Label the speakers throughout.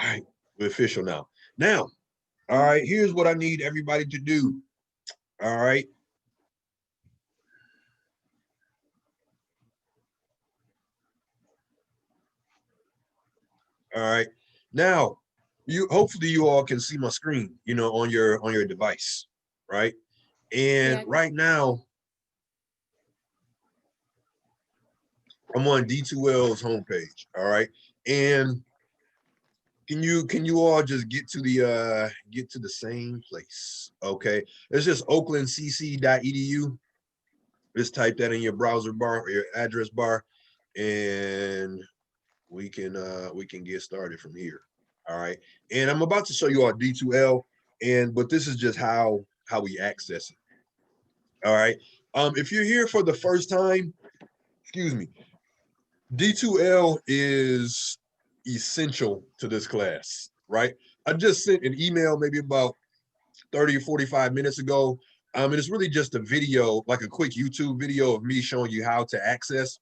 Speaker 1: All right, we're official now. Now, all right, here's what I need everybody to do. All right. All right. Now, you hopefully you all can see my screen, on your device, right? And
Speaker 2: Yeah.
Speaker 1: right now, I'm on D2L's homepage. All right. And can you all just get to the same place? Okay. It's just oaklandcc.edu. Just type that in your browser bar or your address bar, and we can get started from here. All right. And I'm about to show you our D2L, but this is just how we access it. All right. If you're here for the first time, excuse me, D2L is essential to this class, right? I just sent an email maybe about 30 or 45 minutes ago. And it's really just a video, like a quick YouTube video of me showing you how to access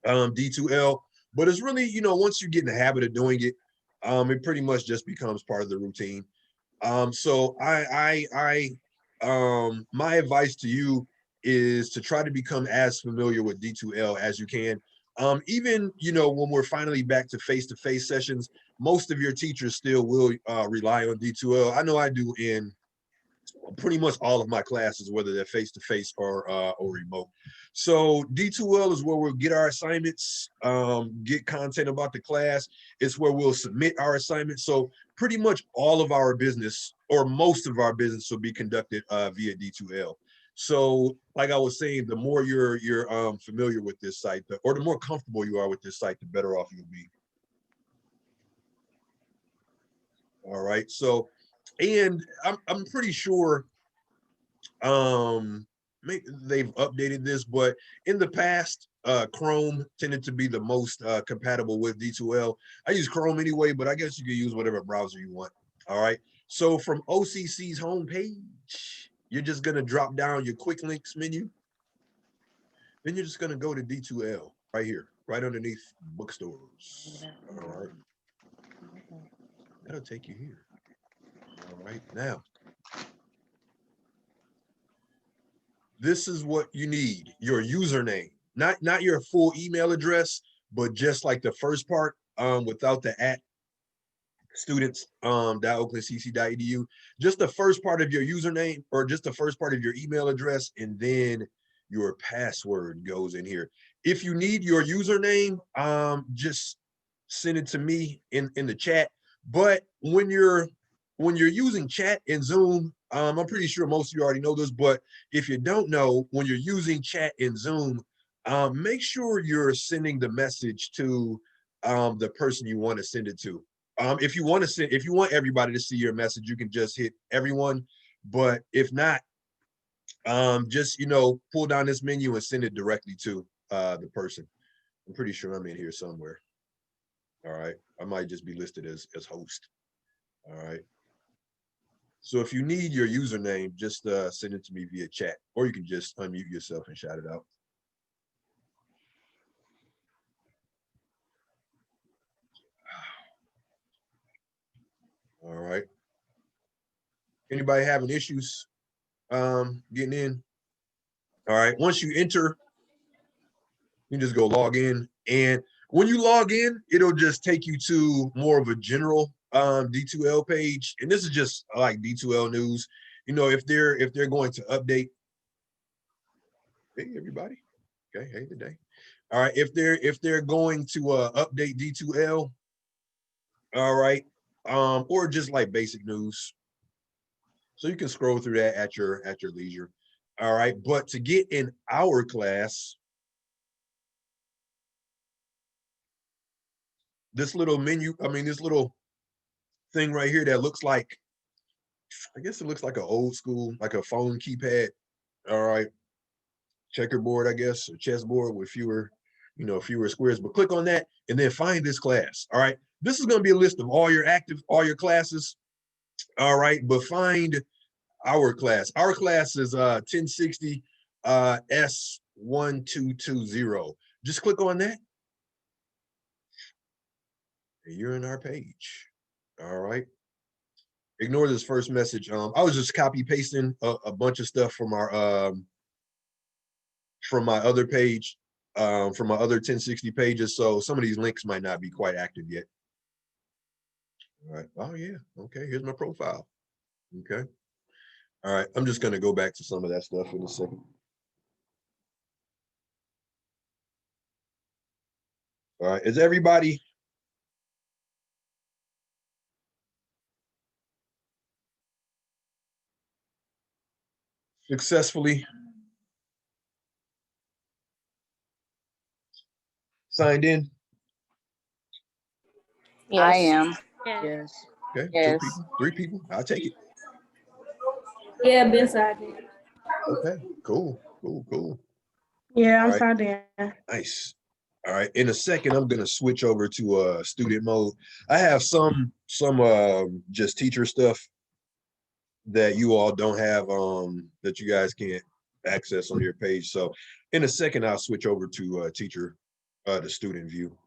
Speaker 1: D2L. But it's really, once you get in the habit of doing it, it pretty much just becomes part of the routine. So my advice to you is to try to become as familiar with D2L as you can. Even when we're finally back to face-to-face sessions, most of your teachers still will rely on D2L. I know I do in pretty much all of my classes, whether they're face-to-face or remote. So D2L is where we'll get our assignments, get content about the class. It's where we'll submit our assignments. So pretty much all of our business or most of our business will be conducted via D2L. So like I was saying, the more you're familiar with this site, or the more comfortable you are with this site, the better off you'll be. All right. So, and I'm pretty sure they've updated this, but in the past, Chrome tended to be the most compatible with D2L. I use Chrome anyway, but I guess you can use whatever browser you want. All right. So from OCC's homepage, you're just gonna drop down your quick links menu. Then you're just gonna go to D2L right here, right underneath bookstores. All right. That'll take you here. All right. Now, this is what you need: your username, not your full email address, but just like the first part, without the at students .oaklandcc.edu, just the first part of your username, or just the first part of your email address, and then your password goes in here. If you need your username, just send it to me in the chat. But when you're using chat in Zoom, I'm pretty sure most of you already know this, but if you don't know, when you're using chat in Zoom, make sure you're sending the message to the person you want to send it to. If you want everybody to see your message, you can just hit everyone. But if not, just pull down this menu and send it directly to the person. I'm pretty sure I'm in here somewhere. All right, I might just be listed as host. All right. So if you need your username, just send it to me via chat, or you can just unmute yourself and shout it out. All right. Anybody having issues getting in? All right. Once you enter, you just go log in, and when you log in, it'll just take you to more of a general D2L page, and this is just like D2L news. If they're going to update, hey everybody, okay, hey today. All right, if they're going to update D2L, all right, or just like basic news, so you can scroll through that at your leisure. All right, but to get in our class, this little menu, this little thing right here that looks like, I guess it looks like an old school, like a phone keypad. All right, checkerboard, I guess, or chessboard with fewer squares. But click on that and then find this class. All right, this is going to be a list of all your classes. All right, but find our class. Our class is 1060 S1220. Just click on that, and you're in our page. All right. Ignore this first message. I was just copy pasting a bunch of stuff from my other page, from my other 1060 pages. So some of these links might not be quite active yet. All right. Oh yeah. Okay. Here's my profile. Okay. All right. I'm just gonna go back to some of that stuff in a second. All right. Is everybody successfully signed in?
Speaker 2: I
Speaker 3: Yes.
Speaker 2: am.
Speaker 4: Yes.
Speaker 1: Okay. Two
Speaker 2: Yes.
Speaker 1: people, three people. I'll take it.
Speaker 5: Yeah, been signed in.
Speaker 1: Okay. Cool. Cool. Cool.
Speaker 3: Yeah,
Speaker 1: All
Speaker 3: I'm
Speaker 1: right.
Speaker 3: signed in.
Speaker 1: Nice. All right. In a second, I'm gonna switch over to student mode. I have some just teacher stuff that you all don't have that you guys can't access on your page. So in a second, I'll switch over to teacher the student view.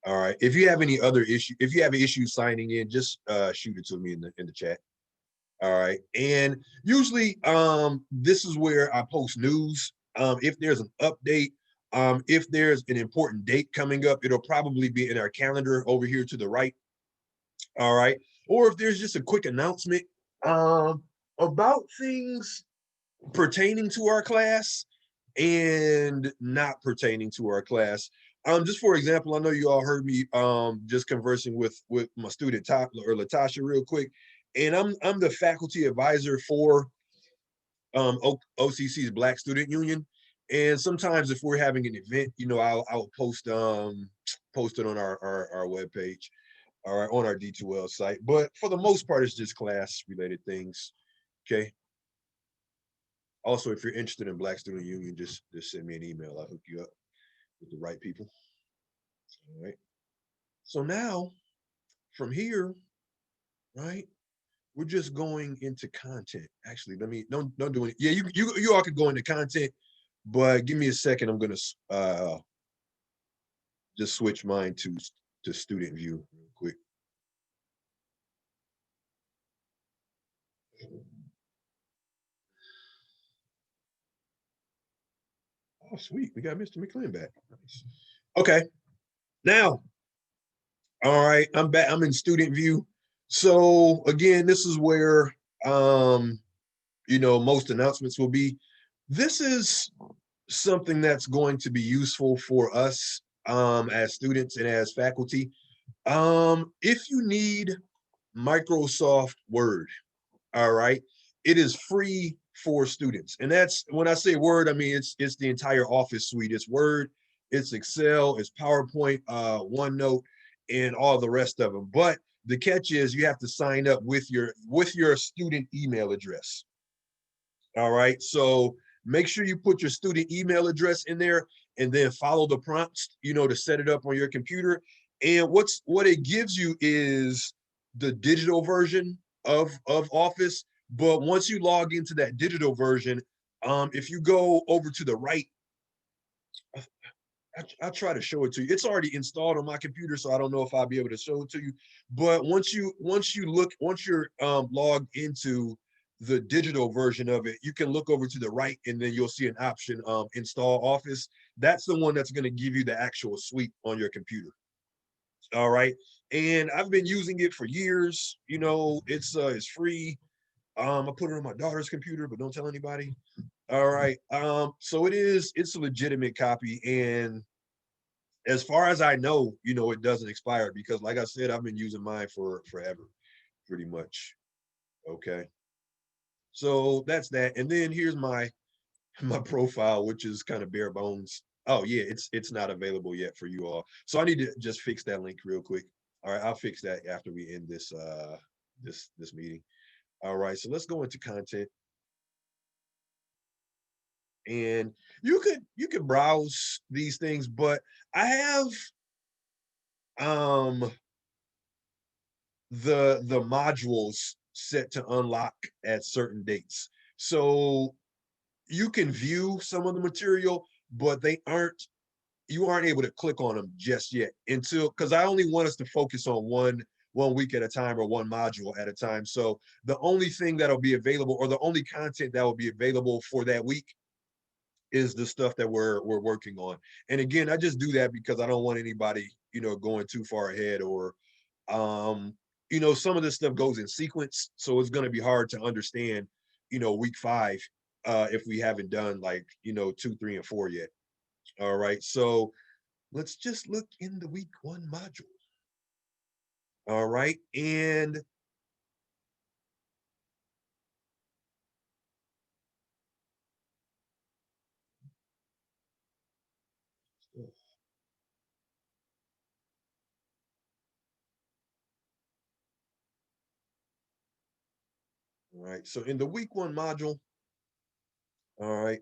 Speaker 1: All right. If you have any other issue, if you have an issue signing in, just shoot it to me in the chat. All right. And usually this is where I post news. If there's an update, if there's an important date coming up, it'll probably be in our calendar over here to the right. All right. Or if there's just a quick announcement about things pertaining to our class and not pertaining to our class. Just for example, I know you all heard me just conversing with my student Latasha real quick, and I'm the faculty advisor for OCC's Black Student Union. And sometimes if we're having an event, you know, I'll post post it on our webpage or on our D2L site. But for the most part, it's just class related things. Okay. Also, if you're interested in Black Student Union, just send me an email. I'll hook you up with the right people. All right. So now from here, right, we're just going into content. Actually, let me don't do it. Yeah, you all could go into content, but give me a second. I'm gonna just switch mine to student view real quick. Oh, sweet. We got Mr. McLean back. Nice. Okay. Now, all right, I'm back. I'm in student view. So again, this is where you know, most announcements will be. This is something that's going to be useful for us as students and as faculty. If you need Microsoft Word, all right, it is free for students. And that's when I say Word, I mean it's the entire Office suite. It's Word, it's Excel, it's PowerPoint, OneNote, and all the rest of them. But the catch is you have to sign up with your student email address. All right. So make sure you put your student email address in there and then follow the prompts, you know, to set it up on your computer. And what it gives you is the digital version of Office. But once you log into that digital version, if you go over to the right, I'll try to show it to you. It's already installed on my computer, so I don't know if I'll be able to show it to you. But once you're logged into the digital version of it, you can look over to the right, and then you'll see an option, install Office. That's the one that's going to give you the actual suite on your computer. All right, and I've been using it for years. You know, it's free. I put it on my daughter's computer, but don't tell anybody. All right. So it's a legitimate copy, and as far as I know, you know, it doesn't expire because, like I said, I've been using mine for forever, pretty much. Okay. So that's that. And then here's my profile, which is kind of bare bones. Oh yeah, it's not available yet for you all. So I need to just fix that link real quick. All right, I'll fix that after we end this meeting. All right, so let's go into content. And you could browse these things, but I have the modules set to unlock at certain dates. So you can view some of the material, but you aren't able to click on them just yet until, because I only want us to focus on 1 week at a time or 1 module at a time. So the only thing that'll be available, or the only content that will be available for that week, is the stuff that we're working on. And again, I just do that because I don't want anybody, going too far ahead, or some of this stuff goes in sequence, so it's going to be hard to understand, week 5, if we haven't done like 2, 3, and 4 yet. All right, so let's just look in the week 1 module. All right, and all right, so in the week 1 module, all right,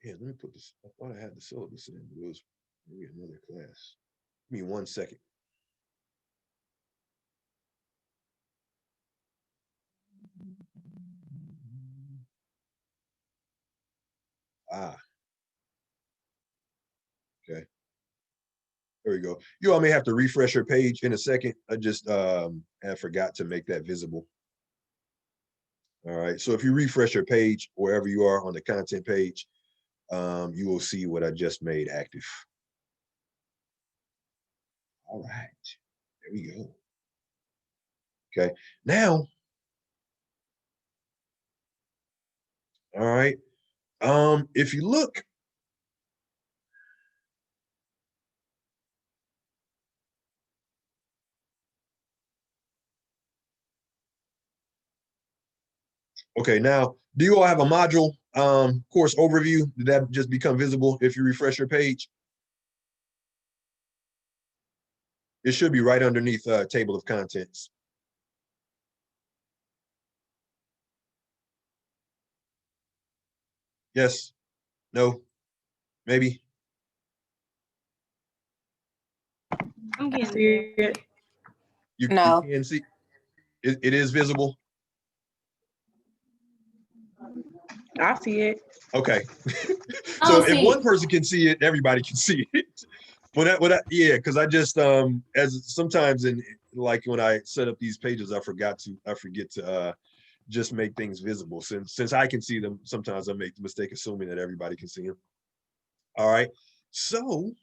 Speaker 1: yeah, let me put this. I thought I had the syllabus in, but it was maybe another class. Give me 1 second. Ah, okay. There we go. You all may have to refresh your page in a second. I just I forgot to make that visible. All right. So if you refresh your page wherever you are on the content page, you will see what I just made active. All right. There we go. Okay. Now, all right. If you look, okay, now, do you all have a module course overview? Did that just become visible if you refresh your page? It should be right underneath table of contents. Yes, no, maybe.
Speaker 5: I'm getting there.
Speaker 1: You
Speaker 2: No.
Speaker 1: can see it is visible.
Speaker 5: I see it.
Speaker 1: Okay.
Speaker 5: I
Speaker 1: So
Speaker 5: don't
Speaker 1: if
Speaker 5: see
Speaker 1: one
Speaker 5: it.
Speaker 1: person can see it, everybody can see it. Yeah, because I just as sometimes in like when I set up these pages, I forget to just make things visible. Since I can see them, sometimes I make the mistake assuming that everybody can see them. All right. So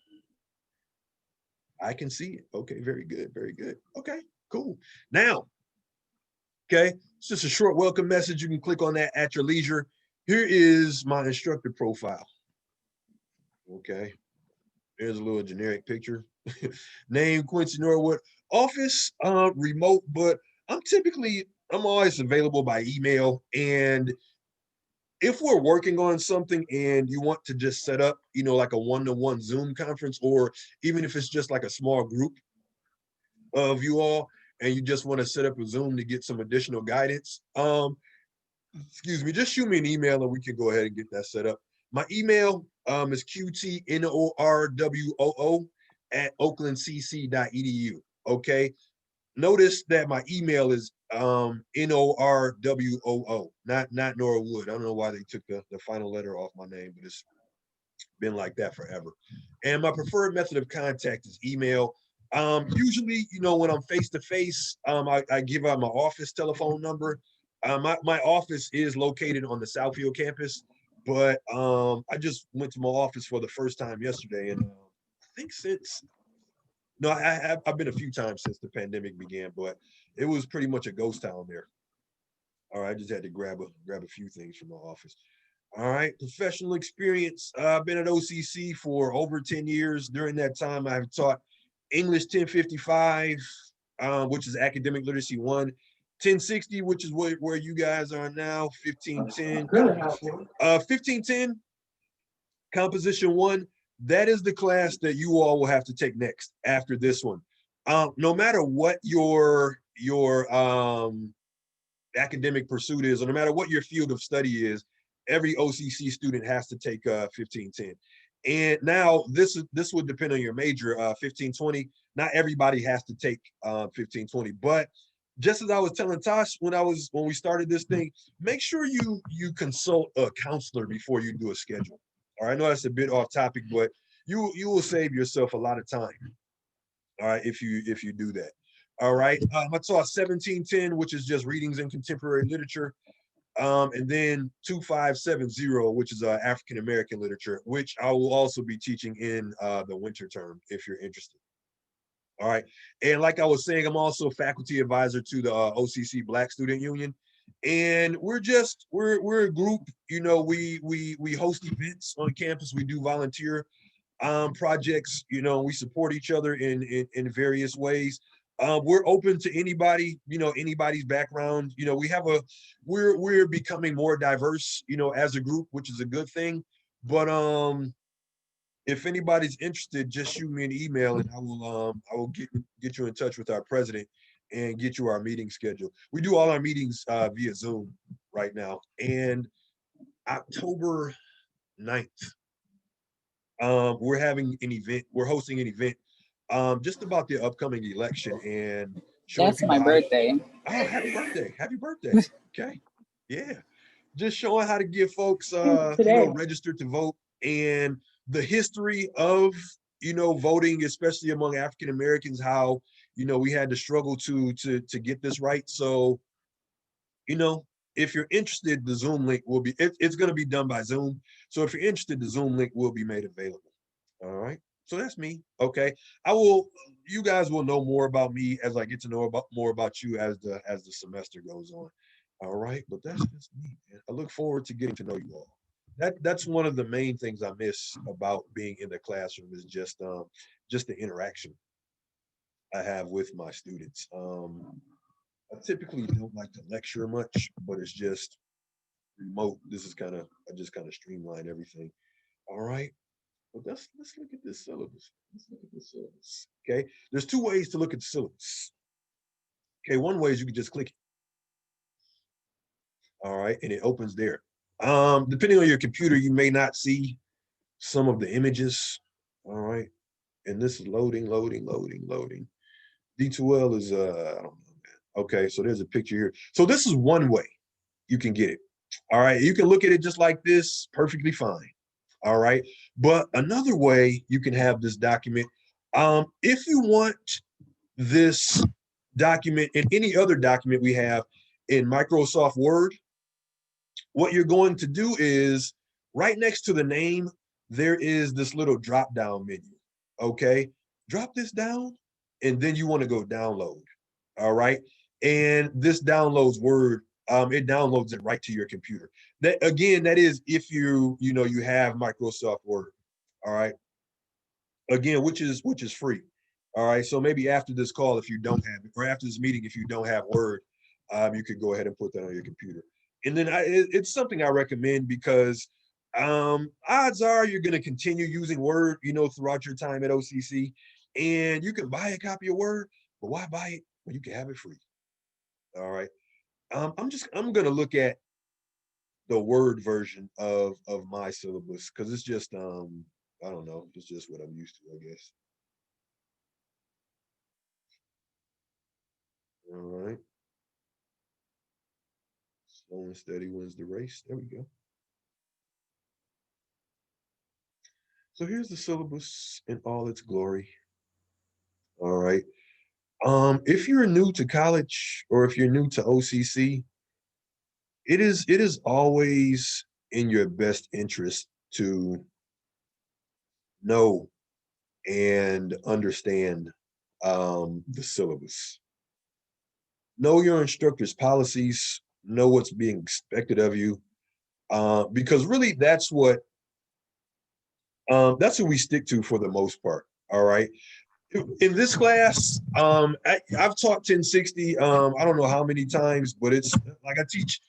Speaker 1: I can see it. Okay, very good, very good. Okay, cool. Now, okay, it's just a short welcome message. You can click on that at your leisure. Here is my instructor profile. Okay, there's a little generic picture. Name Quincy Norwood. Office remote, but I'm always available by email. And if we're working on something and you want to just set up, like a one-to-one Zoom conference, or even if it's just like a small group of you all, and you just want to set up a Zoom to get some additional guidance, excuse me, just shoot me an email and we can go ahead and get that set up. My email is qtnorwoo@oaklandcc.edu. Okay. Notice that my email is Norwoo, not Norwood. I don't know why they took the final letter off my name, but it's been like that forever. And my preferred method of contact is email. Usually, when I'm face to face, I give out my office telephone number. My office is located on the Southfield campus, but I just went to my office for the first time yesterday, and I think since no, I've been a few times since the pandemic began, but it was pretty much a ghost town there. All right, I just had to grab a few things from my office. All right, professional experience. I've been at OCC for over 10 years. During that time, I've taught English 1055, which is academic literacy 1, 1060, which is where you guys are now, 1510. 1510, composition 1. That is the class that you all will have to take next after this one. No matter what your academic pursuit is, or no matter what your field of study is, every OCC student has to take 1510. And now this would depend on your major. 1520, not everybody has to take 1520, but just as I was telling Tosh when we started this thing, make sure you consult a counselor before you do a schedule. All right, I know that's a bit off topic, but you will save yourself a lot of time. All right, if you do that. All right. I taught 1710, which is just readings in contemporary literature. And then 2570, which is African American literature, which I will also be teaching in the winter term if you're interested. All right. And like I was saying, I'm also faculty advisor to the OCC Black Student Union. And we're a group, you know, we host events on campus, we do volunteer projects, you know, we support each other in various ways. We're open to anybody, you know, anybody's background. You know, we're becoming more diverse, you know, as a group, which is a good thing. But if anybody's interested, just shoot me an email and I will get you in touch with our president and get you our meeting schedule. We do all our meetings via Zoom right now. And October 9th, we're having an event, we're hosting an event just about the upcoming election and showing
Speaker 2: That's
Speaker 1: people
Speaker 2: my birthday.
Speaker 1: oh, happy birthday. Happy birthday. Okay. Yeah. Just showing how to get folks you know, registered to vote and the history of, you know, voting, especially among African Americans, how, you know, we had to struggle to get this right. So, you know, if you're interested, the Zoom link will be it's going to be done by Zoom. So if you're interested, the Zoom link will be made available. All right. So that's me. Okay. You guys will know more about me as I get to know more about you as the semester goes on. All right. But that's just me, man. I look forward to getting to know you all. That's one of the main things I miss about being in the classroom is just the interaction I have with my students. I typically don't like to lecture much, but it's just remote. I just kind of streamline everything. All right. Well, let's look at this syllabus. Let's look at this syllabus. Okay. There's two ways to look at the syllabus. Okay. One way is you can just click it. All right. And it opens there. Depending on your computer, you may not see some of the images. All right. And this is loading, loading, loading, loading. D2L is I don't know. Okay, so there's a picture here. So this is one way you can get it. All right, you can look at it just like this, perfectly fine. All right, but another way you can have this document, if you want this document and any other document we have in Microsoft Word, what you're going to do is right next to the name, there is this little drop down menu. Okay, drop this down, and then you want to go download. All right, and this downloads Word. It downloads it right to your computer. That again, that is if you know you have Microsoft Word. All right, again, which is free. All right, so maybe after this call, if you don't have it, or after this meeting, if you don't have Word, you could go ahead and put that on your computer. And then it's something I recommend because odds are you're going to continue using Word, you know, throughout your time at OCC, and you can buy a copy of Word, but why buy it when you can have it free? All right. I'm going to look at the Word version of my syllabus because it's just I don't know, it's just what I'm used to, I guess. All right. Slow and steady wins the race. There we go. So here's the syllabus in all its glory. All right. If you're new to college or if you're new to OCC, it is always in your best interest to know and understand the syllabus. Know your instructor's policies, know what's being expected of you, because really that's what we stick to for the most part. All right. In this class, I've taught 1060. I don't know how many times, but it's like I teach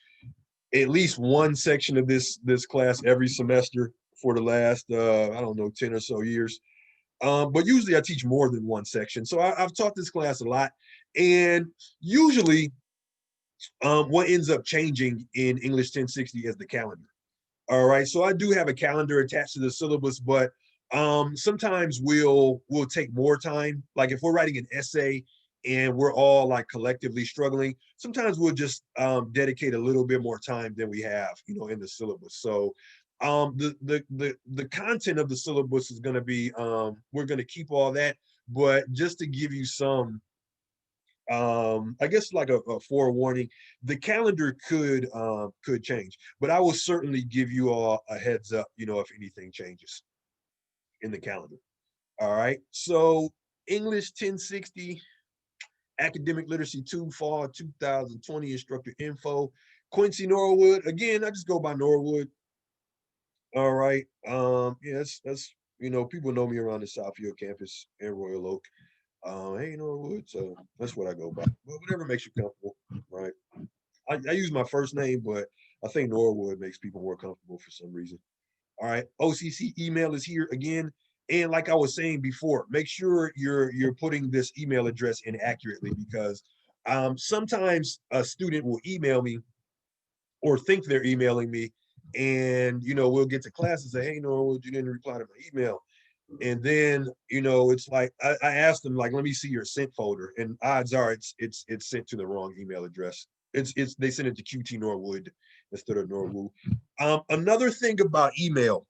Speaker 1: at least one section of this class every semester for the last I don't know 10 or so years. But usually I teach more than one section. So I've taught this class a lot, and usually what ends up changing in English 1060 is the calendar. All right, so I do have a calendar attached to the syllabus, but sometimes we'll take more time. Like if we're writing an essay and we're all like collectively struggling, sometimes we'll just dedicate a little bit more time than we have, you know, in the syllabus. So the content of the syllabus is going to be we're going to keep all that, but just to give you some I guess like a forewarning, the calendar could change, but I will certainly give you all a heads up, if anything changes in the calendar. All right. So English 1060, academic literacy 2, fall 2020 instructor info. Quincy Norwood. Again, I just go by Norwood. All right. Yeah, that's people know me around the Southfield campus and Royal Oak. Hey, Norwood. So that's what I go by. But whatever makes you comfortable, right? I use my first name, but I think Norwood makes people more comfortable for some reason. All right. OCC email is here again. And like I was saying before, make sure you're putting this email address in accurately, because sometimes a student will email me or think they're emailing me, and we'll get to class and say, hey, Norwood, you didn't reply to my email. And then it's like I asked them, like, let me see your sent folder, and odds are it's sent to the wrong email address. It's they sent it to QT Norwood instead of Norwood. Another thing about email,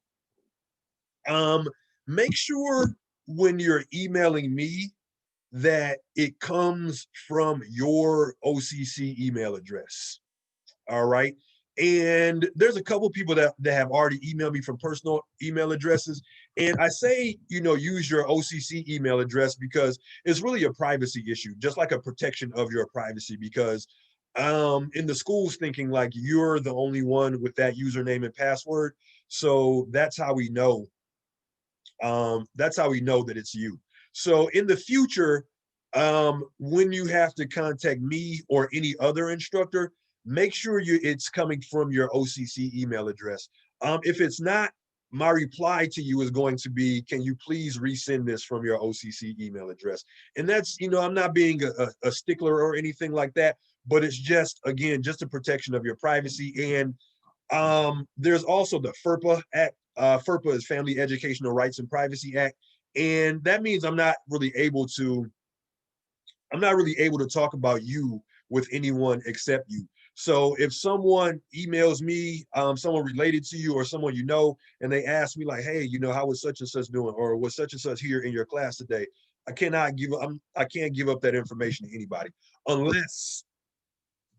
Speaker 1: um, make sure when you're emailing me that it comes from your OCC email address. All right. And there's a couple people that have already emailed me from personal email addresses. And I say, use your OCC email address because it's really a privacy issue, just like a protection of your privacy, because in the school's thinking like you're the only one with that username and password. So that's how we know that it's you. So in the future, when you have to contact me or any other instructor, make sure it's coming from your OCC email address. If it's not, my reply to you is going to be, can you please resend this from your OCC email address? And that's, I'm not being a stickler or anything like that, but it's just, again, just a protection of your privacy. And there's also the FERPA Act. FERPA is Family Educational Rights and Privacy Act, and that means I'm not really able to talk about you with anyone except you. So if someone emails me, someone related to you or someone and they ask me like, hey, how was such and such doing, or was such and such here in your class today? I can't give up that information to anybody unless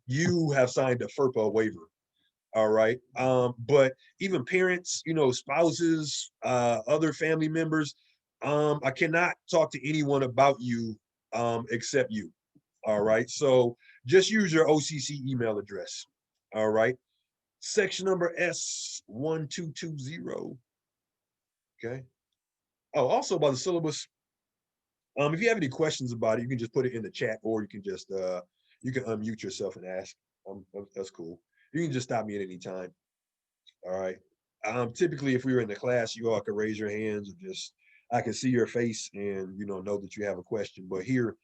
Speaker 1: you have signed a FERPA waiver. All right. But even parents, spouses, other family members, I cannot talk to anyone about you except you. All right. So just use your OCC email address. All right. Section number S1220. Okay. Oh, also about the syllabus. If you have any questions about it, you can just put it in the chat, or you can just you can unmute yourself and ask. That's cool. You can just stop me at any time. All right. Typically, if we were in the class, you all could raise your hands or just I can see your face and know that you have a question. But here,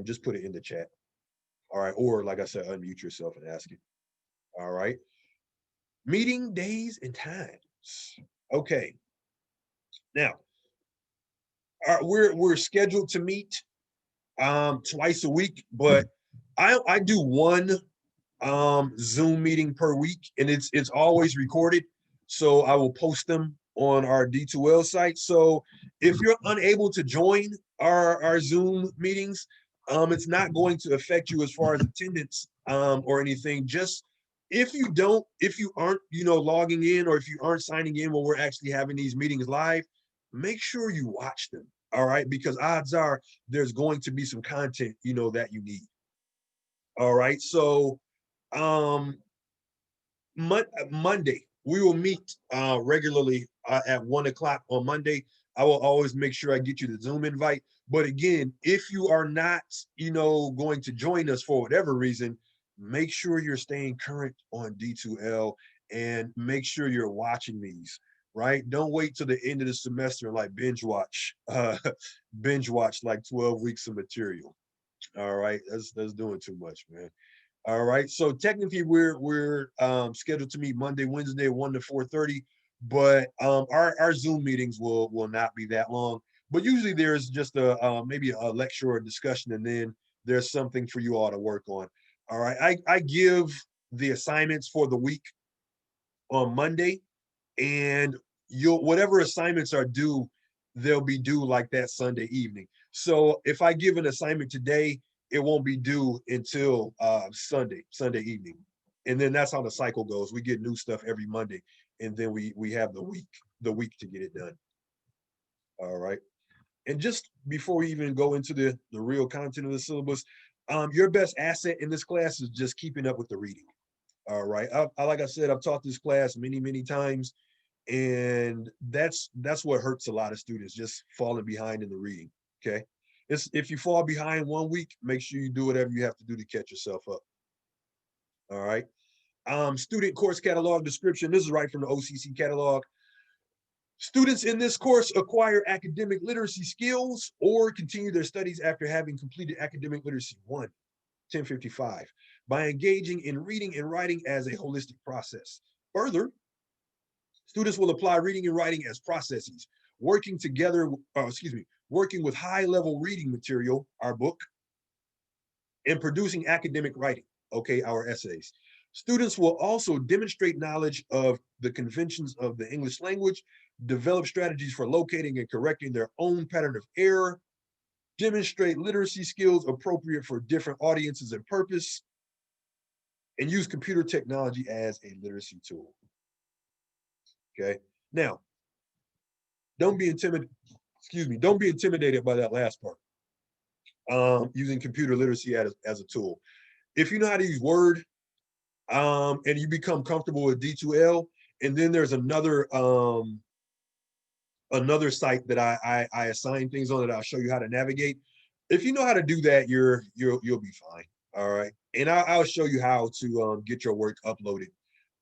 Speaker 1: just put it in the chat. All right. Or like I said, unmute yourself and ask it. All right. Meeting days and times. Okay. Now, we're scheduled to meet twice a week, but I do one Zoom meeting per week, and it's always recorded. So I will post them on our D2L site. So if you're unable to join our Zoom meetings, it's not going to affect you as far as attendance or anything. Just if you aren't, logging in, or if you aren't signing in when we're actually having these meetings live, make sure you watch them. All right, because odds are there's going to be some content, that you need. All right, so um Monday we will meet regularly at 1 o'clock on Monday. I will always make sure I get you the Zoom invite. But again, if you are not, going to join us for whatever reason, make sure you're staying current on D2L and make sure you're watching these. Right? Don't wait till the end of the semester and like binge watch like 12 weeks of material. All right, that's doing too much, man. All right. So technically we're scheduled to meet Monday, Wednesday, 1 to 4:30, but our Zoom meetings will not be that long. But usually there's just maybe a lecture or discussion, and then there's something for you all to work on. All right. I give the assignments for the week on Monday, and you'll whatever assignments are due, they'll be due like that Sunday evening. So if I give an assignment today it won't be due until Sunday evening. And then that's how the cycle goes. We get new stuff every Monday, and then we have the week to get it done. All right. And just before we even go into the real content of the syllabus, your best asset in this class is just keeping up with the reading. All right. Like I said, I've taught this class many times, and that's what hurts a lot of students, just falling behind in the reading. Okay. If you fall behind one week, make sure you do whatever you have to do to catch yourself up. All right. Student course catalog description. This is right from the OCC catalog. Students in this course acquire academic literacy skills or continue their studies after having completed academic literacy 1, 1055, by engaging in reading and writing as a holistic process. Further, students will apply reading and writing as processes, working together, working with high-level reading material, our book, and producing academic writing, okay, our essays. Students will also demonstrate knowledge of the conventions of the English language, develop strategies for locating and correcting their own pattern of error, demonstrate literacy skills appropriate for different audiences and purpose, and use computer technology as a literacy tool. Okay. Now, don't be intimidated. Don't be intimidated by that last part. Using computer literacy as a tool. If you know how to use Word, and you become comfortable with D2L, and then there's another site that I assign things on that I'll show you how to navigate. If you know how to do that, you'll be fine. All right, and I'll show you how to get your work uploaded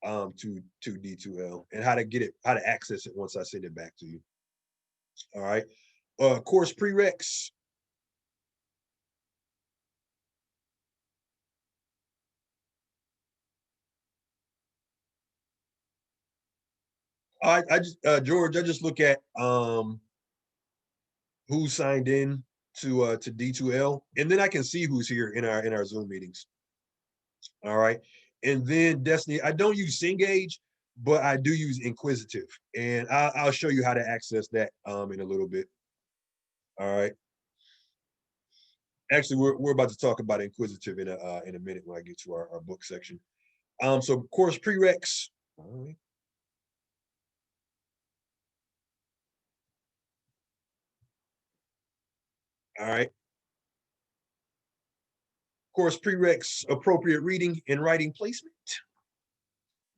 Speaker 1: to D2L and how to access it once I send it back to you. All right, course prereqs. I just George, I just look at who signed in to D2L, and then I can see who's here in our Zoom meetings. All right. And then Destiny, I don't use Cengage, but I do use Inquisitive. And I'll show you how to access that in a little bit. All right. Actually, we're about to talk about Inquisitive in a minute when I get to our book section. So course prereqs. All right. All right. Course prereqs, appropriate reading and writing placement.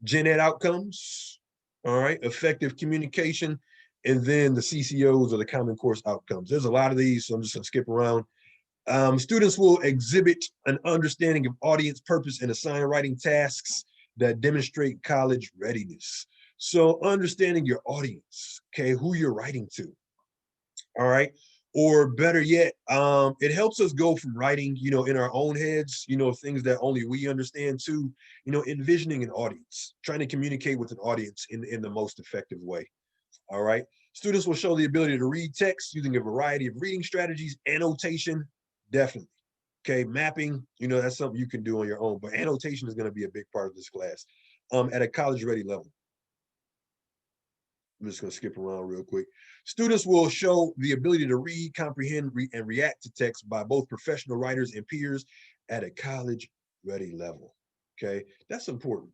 Speaker 1: Gen Ed outcomes, all right, effective communication, and then the CCOs or the common course outcomes. There's a lot of these, so I'm just gonna skip around. Students will exhibit an understanding of audience purpose and assign writing tasks that demonstrate college readiness. So understanding your audience, okay, who you're writing to, all right, or better yet, it helps us go from writing, in our own heads, things that only we understand, to envisioning an audience, trying to communicate with an audience in the most effective way. All right, students will show the ability to read text using a variety of reading strategies. Annotation, definitely. Okay, mapping, that's something you can do on your own, but annotation is going to be a big part of this class at a college ready level. I'm just going to skip around real quick. Students will show the ability to read, comprehend, and react to text by both professional writers and peers at a college ready level. Okay, that's important.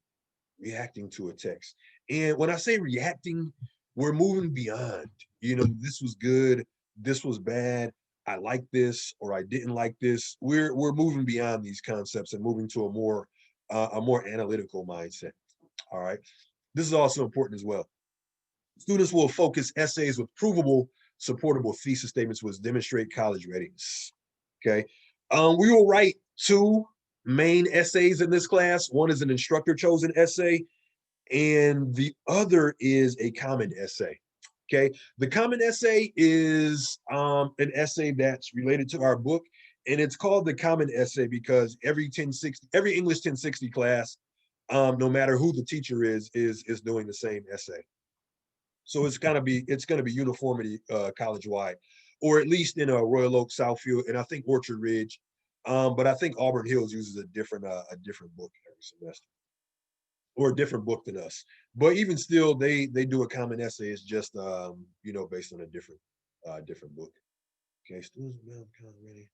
Speaker 1: Reacting to a text. And when I say reacting, we're moving beyond, this was good, this was bad, I like this, or I didn't like this. We're moving beyond these concepts and moving to a more analytical mindset. All right. This is also important as well. Students will focus essays with provable, supportable thesis statements which demonstrate college readiness. Okay. We will write two main essays in this class. One is an instructor chosen essay, and the other is a common essay. Okay. The common essay is an essay that's related to our book, and it's called the common essay because every English 1060 class, no matter who the teacher is doing the same essay. So it's going to be uniformity college wide, or at least in Royal Oak, Southfield, and I think Orchard Ridge. But I think Auburn Hills uses a different book every semester, or a different book than us. But even still, they do a common essay. It's just based on a different book. Okay, students now kind of ready.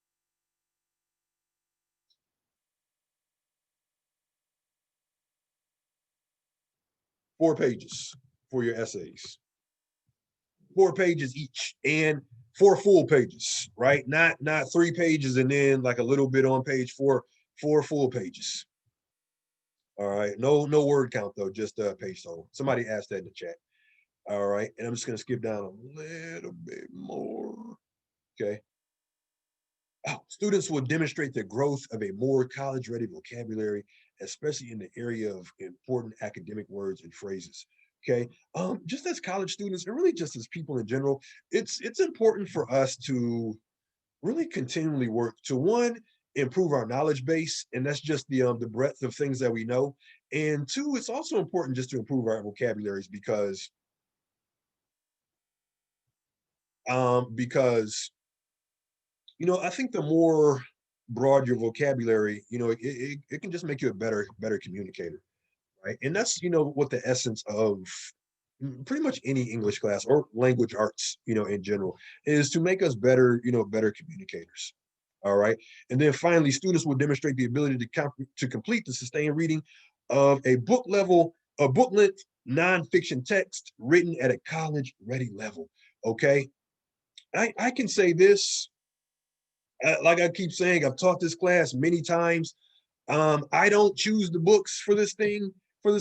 Speaker 1: 4 pages for your essays. 4 pages each, and 4 full pages, right? Not 3 pages and then like a little bit on page 4, 4 full pages. All right, no word count though, just page total. Somebody asked that in the chat. All right, and I'm just gonna skip down a little bit more. Okay. Oh, students will demonstrate the growth of a more college-ready vocabulary, especially in the area of important academic words and phrases. Okay, just as college students, and really just as people in general, it's important for us to really continually work to, one, improve our knowledge base, and that's just the breadth of things that we know, and two, it's also important just to improve our vocabularies because I think the more broad your vocabulary, it can just make you a better communicator, right? And that's what the essence of pretty much any English class or language arts, in general, is to make us better, better communicators. All right. And then finally, students will demonstrate the ability to complete the sustained reading of a book length nonfiction text written at a college ready level. Okay. I can say this, like I keep saying, I've taught this class many times. I don't choose the books for this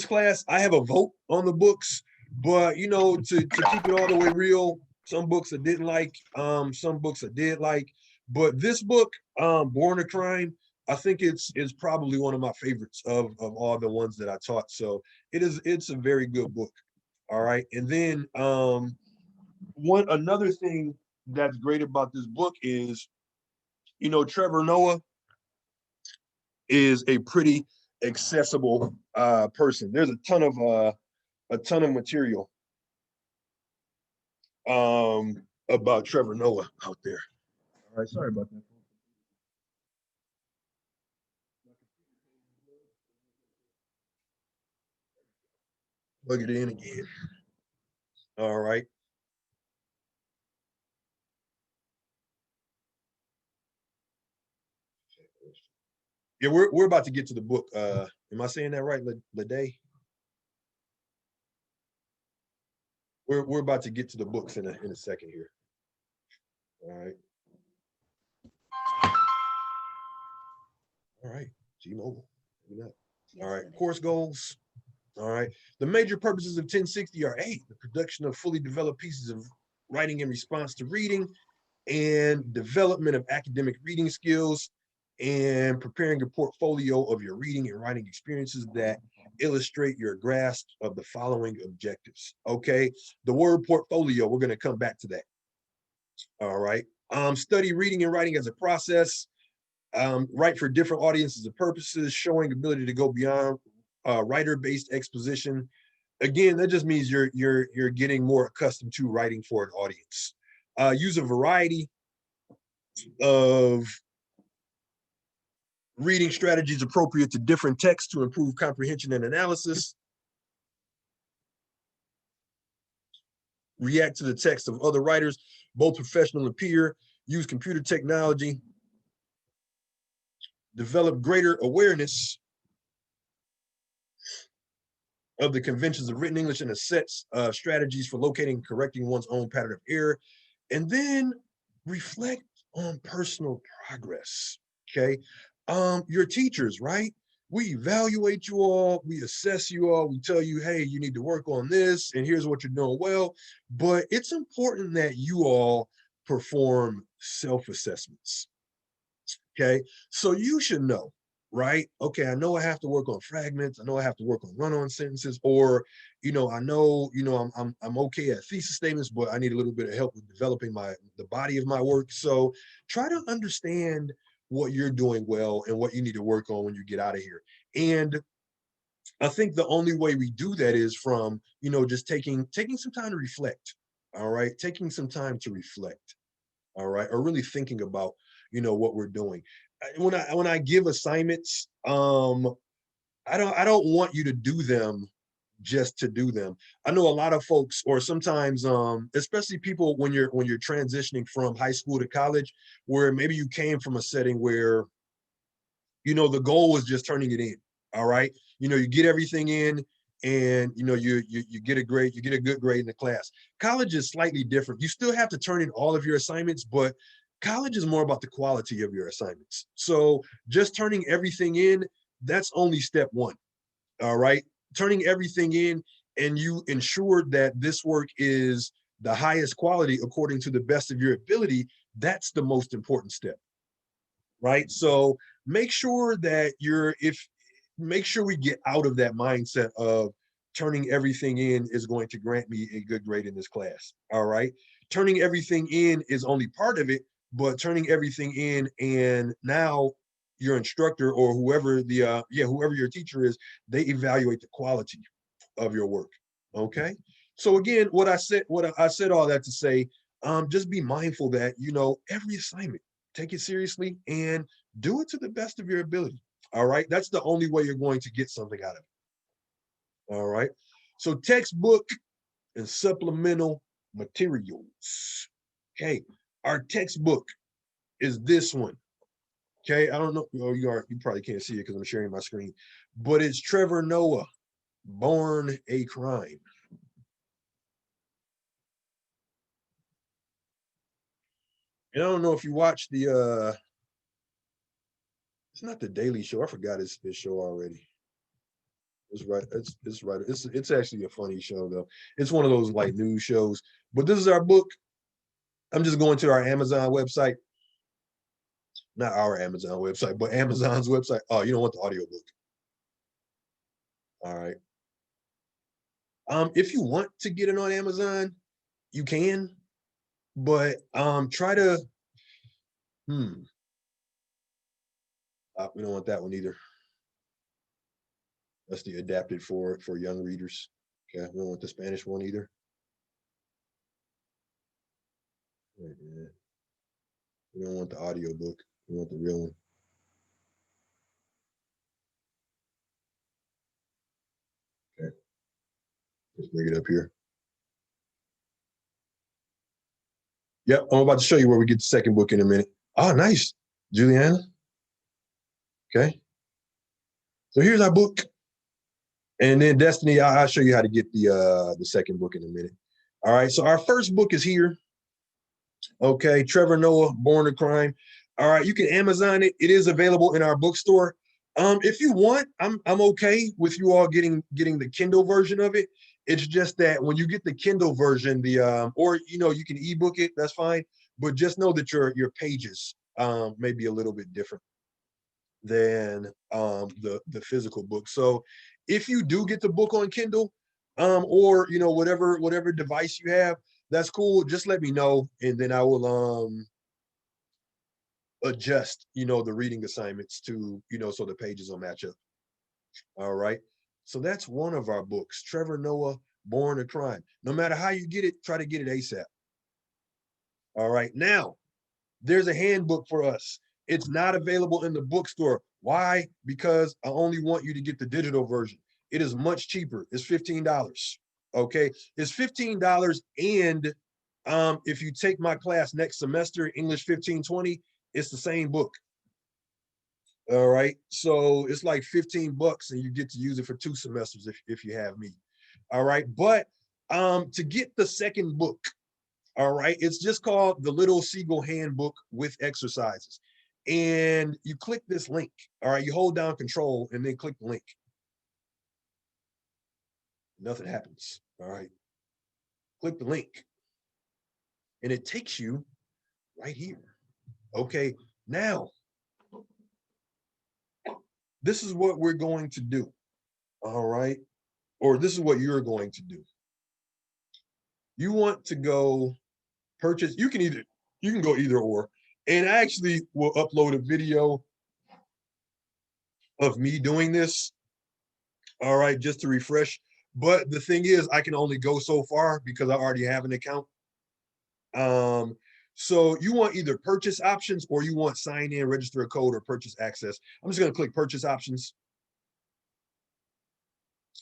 Speaker 1: class. I have a vote on the books, but to keep it all the way real, some books I didn't like, some books I did like, but this book, Born a Crime, I think it's probably one of my favorites of all the ones that I taught. So it's a very good book. All right. And then another thing that's great about this book is, Trevor Noah is a pretty accessible person. There's a ton of material about Trevor Noah out there. All right, sorry about that. Plug it in again. All right. Yeah, we're about to get to the book. Am I saying that right, Lede? We're about to get to the books in a second here. All right. All right. G-Mobile. All right. Course goals. All right. The major purposes of 1060 are 8, the production of fully developed pieces of writing in response to reading, and development of academic reading skills, and preparing a portfolio of your reading and writing experiences that illustrate your grasp of the following objectives. Okay. The word portfolio, we're going to come back to that. All right. Study reading and writing as a process. Write for different audiences and purposes, showing ability to go beyond writer-based exposition. Again, that just means you're getting more accustomed to writing for an audience. Use a variety of reading strategies appropriate to different texts to improve comprehension and analysis. React to the text of other writers, both professional and peer. Use computer technology. Develop greater awareness of the conventions of written English and a sets of strategies for locating and correcting one's own pattern of error. And then reflect on personal progress. Okay. Your teachers, right? We evaluate you all, we assess you all, we tell you, hey, you need to work on this, and here's what you're doing well. But it's important that you all perform self-assessments. Okay. So you should know, right? Okay, I know I have to work on fragments. I know I have to work on run-on sentences, or, I know, I'm okay at thesis statements, but I need a little bit of help with developing the body of my work. So try to understand what you're doing well and what you need to work on when you get out of here. And I think the only way we do that is from, just taking some time to reflect. All right, taking some time to reflect. All right, or really thinking about, what we're doing. When I give assignments, I don't want you to do them just to do them. I know a lot of folks, or sometimes especially people when you're transitioning from high school to college, where maybe you came from a setting where the goal was just turning it in. All right, you get everything in, and you know you get a grade, you get a good grade in the class. College is slightly different. You still have to turn in all of your assignments, but college is more about the quality of your assignments. So just turning everything in, that's only step one. All right, turning everything in, and you ensure that this work is the highest quality according to the best of your ability. That's the most important step, right? So make sure that make sure we get out of that mindset of turning everything in is going to grant me a good grade in this class. All right, turning everything in is only part of it, but turning everything in, and now your instructor or whoever whoever your teacher is, they evaluate the quality of your work. Okay, so again, what I said all that to say, just be mindful that, you know, every assignment, take it seriously and do it to the best of your ability. All right, that's the only way you're going to get something out of it. All right, so textbook and supplemental materials. Okay, our textbook is this one. Okay, I don't know. Oh, you probably can't see it because I'm sharing my screen, but it's Trevor Noah, Born a Crime. And I don't know if you watch the it's not the Daily Show. I forgot his show already. It's right. It's right. It's actually a funny show though. It's one of those like news shows. But this is our book. I'm just going to our Amazon website. Not our Amazon website, but Amazon's website. Oh, you don't want the audiobook. All right. If you want to get it on Amazon, you can, but try to we don't want that one either. That's the adapted for young readers. Okay, we don't want the Spanish one either. We don't want the audiobook. We want the real one. Okay, let's bring it up here. Yep, I'm about to show you where we get the second book in a minute. Oh, nice, Juliana. Okay, so here's our book, and then Destiny. I'll show you how to get the second book in a minute. All right, so our first book is here. Okay, Trevor Noah, Born a Crime. All right, you can Amazon it. It is available in our bookstore. If you want, I'm okay with you all getting the Kindle version of it. It's just that when you get the Kindle version, the or you know, you can ebook it, that's fine. But just know that your pages may be a little bit different than the physical book. So if you do get the book on Kindle, or you know, whatever device you have, that's cool. Just let me know, and then I will adjust, you know, the reading assignments to, you know, so the pages will match up. All right. So that's one of our books, Trevor Noah, Born a Crime. No matter how you get it, try to get it ASAP. All right. Now, there's a handbook for us. It's not available in the bookstore. Why? Because I only want you to get the digital version. It is much cheaper. It's $15. Okay. It's $15. And if you take my class next semester, English 1520, it's the same book. All right. So it's like 15 bucks and you get to use it for 2 semesters if you have me. All right. But to get the second book, all right, it's just called the Little Seagull Handbook with Exercises. And you click this link. All right, you hold down control and then click the link. Nothing happens. All right. Click the link. And it takes you right here. Okay. Now, this is what we're going to do. All right. Or this is what you're going to do. You want to go purchase, you can go either or. And I actually will upload a video of me doing this. All right, just to refresh. But the thing is, I can only go so far because I already have an account. Um, so you want either purchase options or you want sign in, register a code, or purchase access. I'm just going to click purchase options.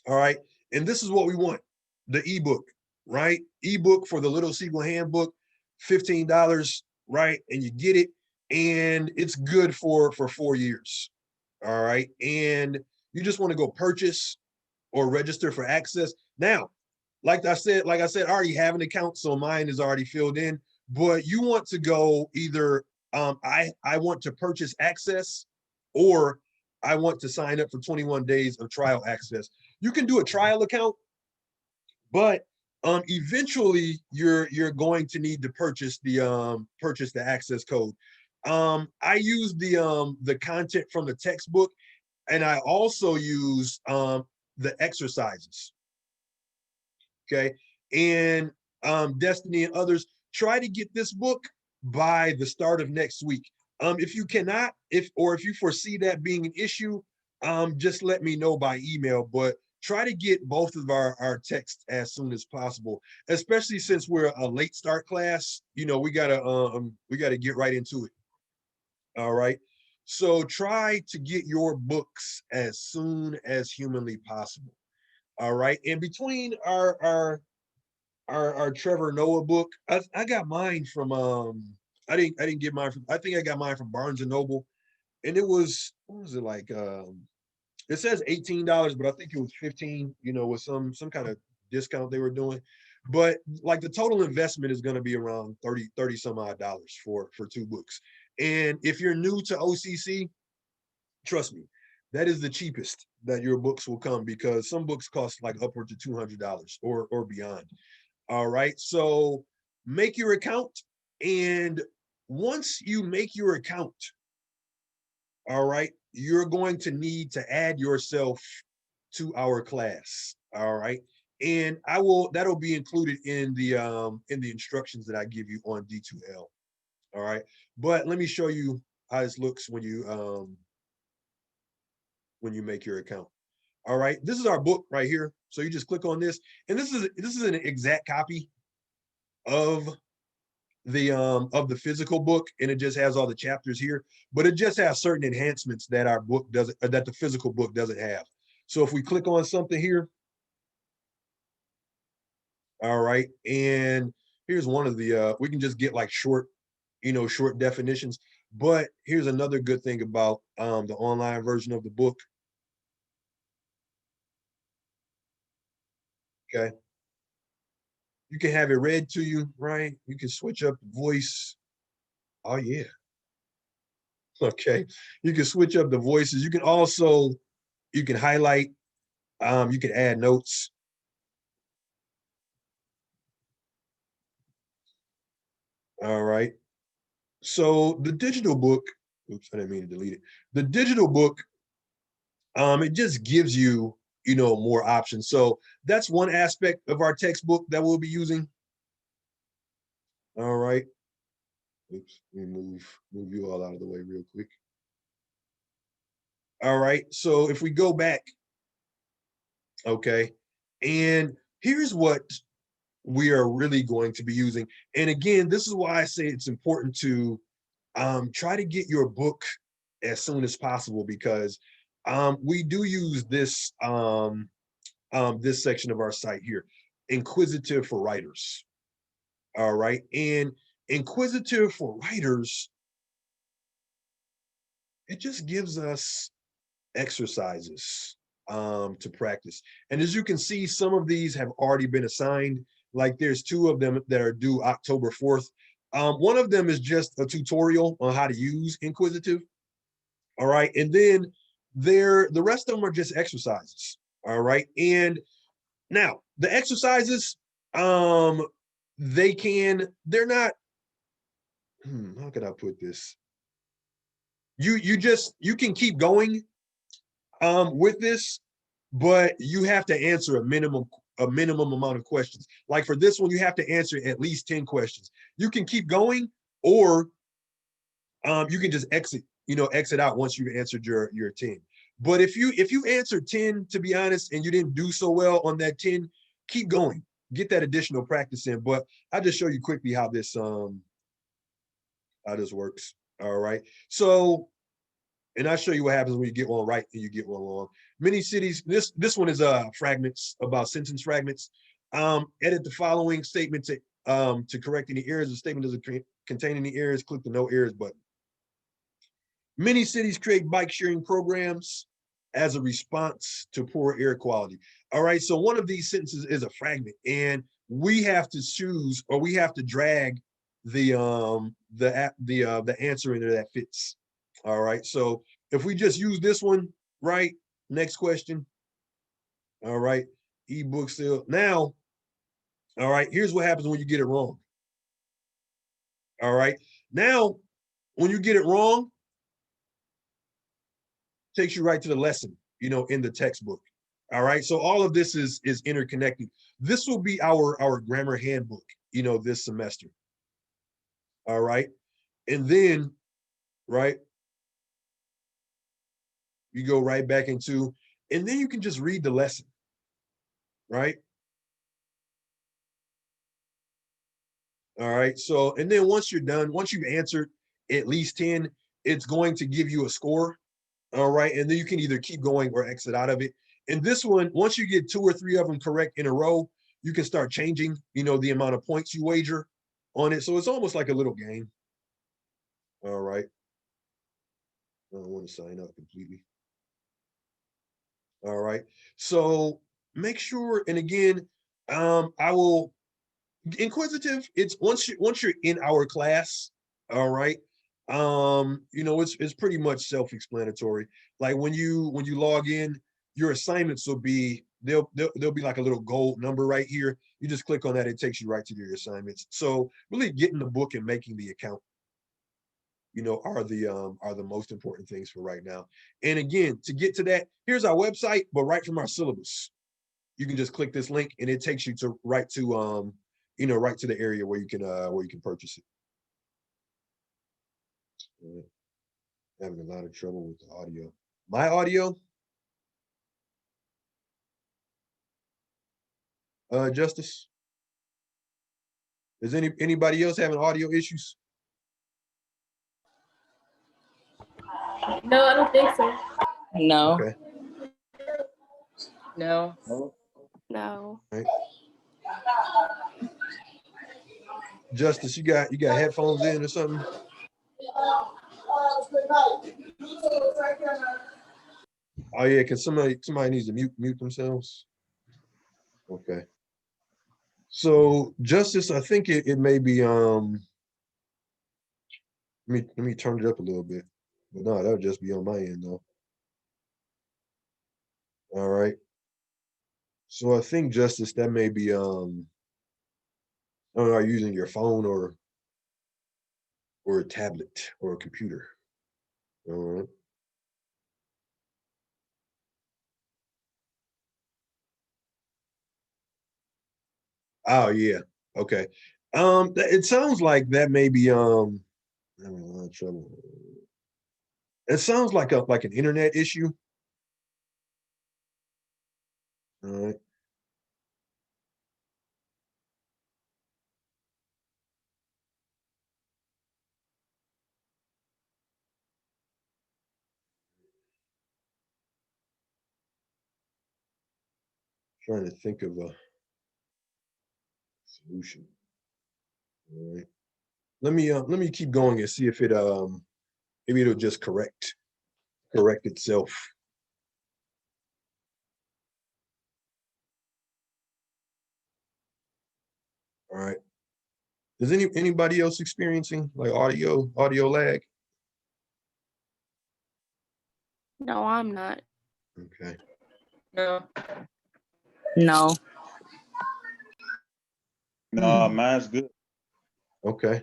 Speaker 1: All right. And this is what we want, the ebook, right? Ebook for the Little Seagull Handbook, $15, right? And you get it. And it's good for 4 years. All right. And you just want to go purchase. or register for access. Now, like I said, I already have an account, so mine is already filled in. But you want to go either I want to purchase access, or I want to sign up for 21 days of trial access. You can do a trial account, but eventually you're going to need to purchase the access code. I use the content from the textbook, and I also use the exercises. Okay. And Destiny and others, try to get this book by the start of next week. If you cannot, if you foresee that being an issue, just let me know by email. But try to get both of our texts as soon as possible, especially since we're a late start class. We gotta get right into it. All right. So try to get your books as soon as humanly possible. All right. And between our Trevor Noah book, I got mine from I didn't get mine from, I think I got mine from Barnes and Noble, and it was, what was it like? It says $18, but I think it was 15, with some kind of discount they were doing. But like the total investment is going to be around 30 some odd dollars for two books. And if you're new to OCC, trust me, that is the cheapest that your books will come, because some books cost like upwards of $200 or beyond. All right. So make your account. And once you make your account, all right, you're going to need to add yourself to our class. All right. And that'll be included in the instructions that I give you on D2L. All right. But let me show you how this looks when you make your account. All right. This is our book right here. So you just click on this, and this is an exact copy of the physical book, and it just has all the chapters here, but it just has certain enhancements that our book doesn't, that the physical book doesn't have. So if we click on something here, all right, and here's one of the we can just get like short definitions. But here's another good thing about the online version of the book. Okay, you can have it read to you, right? You can switch up the voice. Oh yeah. Okay, you can switch up the voices. You can also, you can highlight, you can add notes. All right. So the digital book, oops, I didn't mean to delete it. The digital book, it just gives you, more options. So that's one aspect of our textbook that we'll be using. All right. Oops, let me move you all out of the way real quick. All right. So if we go back, okay, and here's what we are really going to be using. And again, this is why I say it's important to try to get your book as soon as possible, because we do use this section of our site here, inquisitive for writers. All right. And inquisitive for writers, it just gives us exercises to practice. And as you can see, some of these have already been assigned. Like there's two of them that are due October 4th. One of them is just a tutorial on how to use inquisitive. All right. And then the rest of them are just exercises. All right. And now the exercises, they're not, how could I put this? You can keep going with this, but you have to answer a minimum amount of questions. Like for this one, you have to answer at least 10 questions. You can keep going, or you can just exit out once you've answered your 10. But if you answered 10, to be honest, and you didn't do so well on that 10, keep going. Get that additional practice in. But I'll just show you quickly how this works. All right. So, and I'll show you what happens when you get one right and you get one wrong. Many cities, this one is fragments, about sentence fragments. Edit the following statement to correct any errors. The statement doesn't contain any errors. Click the no errors button. Many cities create bike sharing programs. as a response to poor air quality. All right, so one of these sentences is a fragment, and we have to choose, or we have to drag the answer into that fits. All right, so if we just use this one, right? Next question. All right, ebook sale. Now, all right, here's what happens when you get it wrong. All right, now when you get it wrong, takes you right to the lesson, in the textbook. All right, so all of this is interconnected. This will be our grammar handbook, this semester. All right, and then, right, you go right back into, and then you can just read the lesson, right? All right, so, and then once you're done, once you've answered at least 10, it's going to give you a score. All right, and then you can either keep going or exit out of it. And this one, once you get 2 or 3 of them correct in a row, you can start changing, the amount of points you wager on it. So it's almost like a little game. All right. I don't want to sign up completely. All right. So make sure, and again, I will inquisitive. It's once you're in our class, all right. It's pretty much self-explanatory. Like when you log in, your assignments will be there'll be like a little gold number right here. You just click on that, it takes you right to your assignments. So really getting the book and making the account, are the most important things for right now. And again, to get to that, here's our website, but right from our syllabus. You can just click this link and it takes you to right to right to the area where you can purchase it. Having a lot of trouble with the audio. My audio, Justice. Is anybody else having audio issues?
Speaker 5: No, I don't think so.
Speaker 2: No.
Speaker 1: Okay.
Speaker 2: No.
Speaker 5: No.
Speaker 1: All right. Justice, you got headphones in or something? Oh yeah, because somebody needs to mute themselves. Okay. So Justice, I think it may be let me turn it up a little bit. But no, that would just be on my end though. All right. So I think Justice, that may be I don't know, are you using your phone or a tablet or a computer? All right. Oh yeah. Okay. It sounds like that may be having a lot of trouble. It sounds like an internet issue. All right. Trying to think of a solution. All right. Let me keep going and see if it maybe it'll just correct itself. All right. Is anybody else experiencing like audio lag?
Speaker 5: No, I'm not.
Speaker 1: Okay.
Speaker 2: No. No.
Speaker 3: No, mine's good.
Speaker 1: Okay.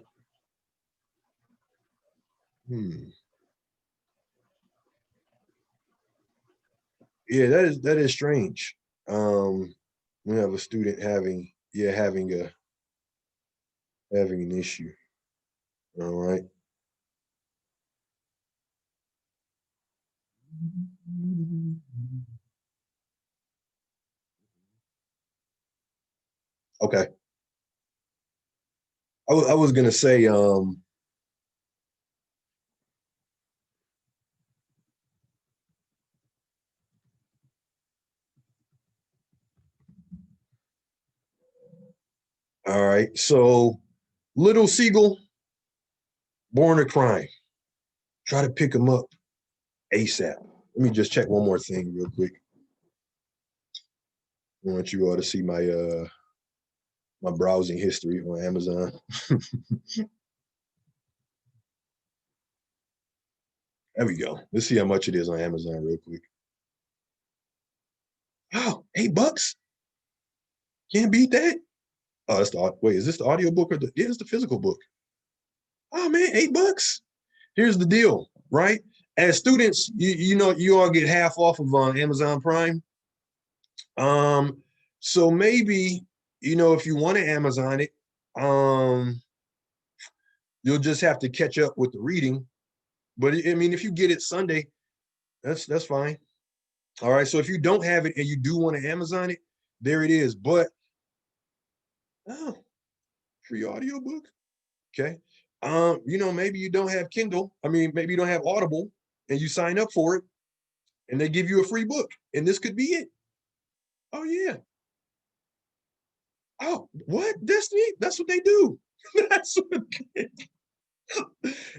Speaker 1: Yeah, that is strange. We have a student having an issue. All right. Okay. I was gonna say all right. So little seagull born a crime. Try to pick him up ASAP. Let me just check one more thing real quick. I want you all to see my my browsing history on Amazon. There we go. Let's see how much it is on Amazon real quick. Oh, $8. Can't beat that. Oh, that's the wait. Is this the audio book or the? Yeah, it's the physical book. Oh man, $8. Here's the deal, right? As students, you know you all get half off of Amazon Prime. So maybe if you want to Amazon it, you'll just have to catch up with the reading. But I mean, if you get it Sunday, that's fine. All right. So if you don't have it and you do want to Amazon it, there it is. But oh, free audiobook. Okay. Maybe you don't have Kindle. I mean, maybe you don't have Audible and you sign up for it and they give you a free book. And this could be it. Oh, yeah. Oh, what? Destiny? That's what they do. That's what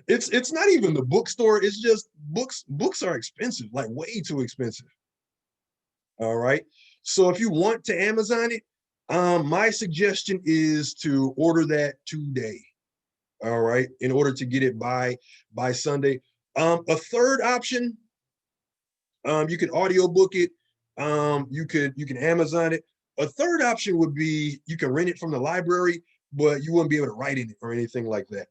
Speaker 1: it's not even the bookstore. It's just books. Books are expensive, like way too expensive. All right. So if you want to Amazon it, my suggestion is to order that today. All right, in order to get it by Sunday. A third option, you can audiobook it. You can Amazon it. A third option would be you can rent it from the library, but you wouldn't be able to write in it or anything like that.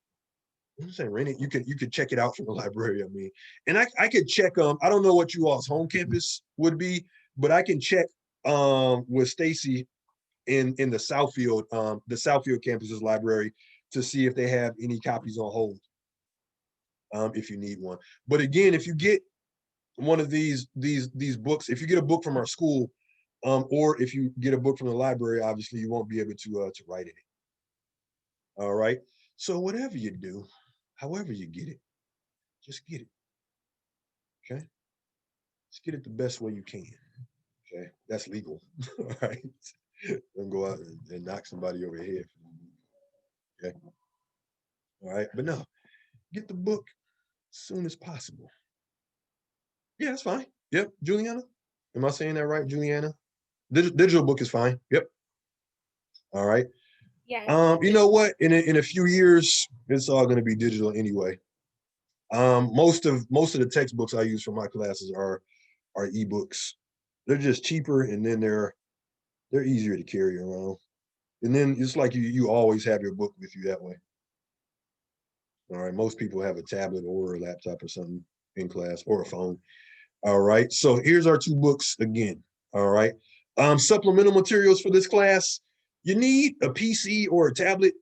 Speaker 1: I'm saying rent it. You could check it out from the library. I mean, and I could check. I don't know what you all's home campus would be, but I can check with Stacy in the Southfield campus's library to see if they have any copies on hold. If you need one. But again, if you get one of these books, if you get a book from our school, or if you get a book from the library, obviously you won't be able to write in it. All right. So whatever you do, however you get it, just get it. Okay. Just get it the best way you can. Okay. That's legal. All right. Don't go out and knock somebody over the head. Okay. All right. But no, get the book as soon as possible. Yeah, that's fine. Yep. Juliana. Am I saying that right, Juliana? Digital book is fine. Yep. All right.
Speaker 5: Yeah.
Speaker 1: You know what? In a few years, it's all going to be digital anyway. Most of the textbooks I use for my classes are ebooks. They're just cheaper, and then they're easier to carry around. And then it's like you always have your book with you that way. All right. Most people have a tablet or a laptop or something in class, or a phone. All right. So here's our two books again. All right. Supplemental materials for this class. You need a PC or a tablet.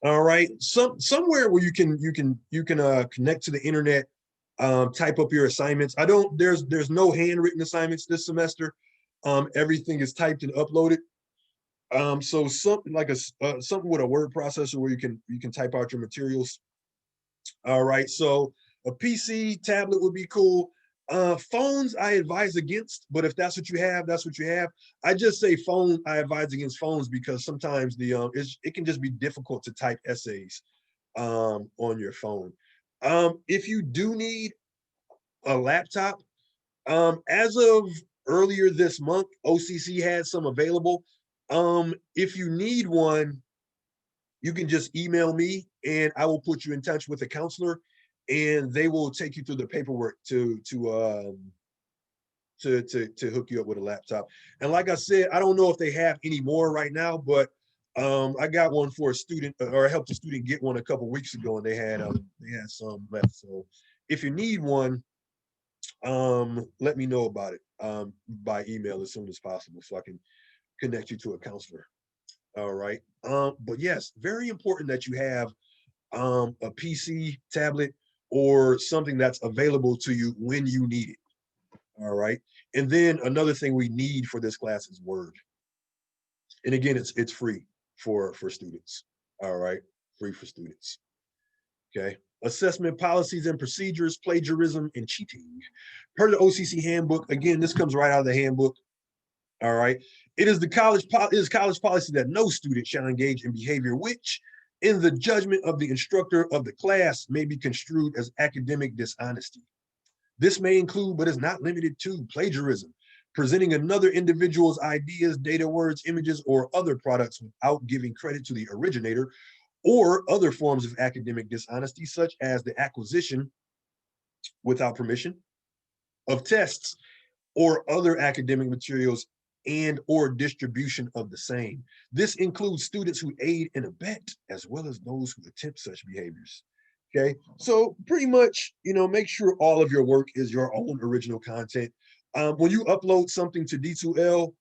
Speaker 1: All right. Somewhere where you can connect to the internet, type up your assignments. There's no handwritten assignments this semester. Everything is typed and uploaded. So something like something with a word processor where you can type out your materials. All right. So a PC, tablet would be cool. Phones I advise against, but if that's what you have, that's what you have. I just say phone. I advise against phones because sometimes it can just be difficult to type essays on your phone. If you do need a laptop, as of earlier this month, OCC had some available. If you need one, you can just email me and I will put you in touch with a counselor, and they will take you through the paperwork to hook you up with a laptop. And like I said, I don't know if they have any more right now, but I got one for a student, or I helped a student get one a couple weeks ago, and they had some left. So if you need one, let me know about it by email as soon as possible so I can connect you to a counselor. All right. But yes, very important that you have a PC, tablet, or something that's available to you when you need it. All right. And then another thing we need for this class is Word. And again, it's free for students. All right. Free for students. Okay. Assessment policies and procedures, plagiarism and cheating. Per the OCC handbook, again, this comes right out of the handbook. All right. It is college policy that no student shall engage in behavior which, in the judgment of the instructor of the class, may be construed as academic dishonesty. This may include, but is not limited to, plagiarism, presenting another individual's ideas, data, words, images, or other products without giving credit to the originator, or other forms of academic dishonesty, such as the acquisition without permission of tests or other academic materials and or distribution of the same. This includes students who aid and abet, as well as those who attempt such behaviors. Okay, so pretty much, make sure all of your work is your own original content. When you upload something to D2L,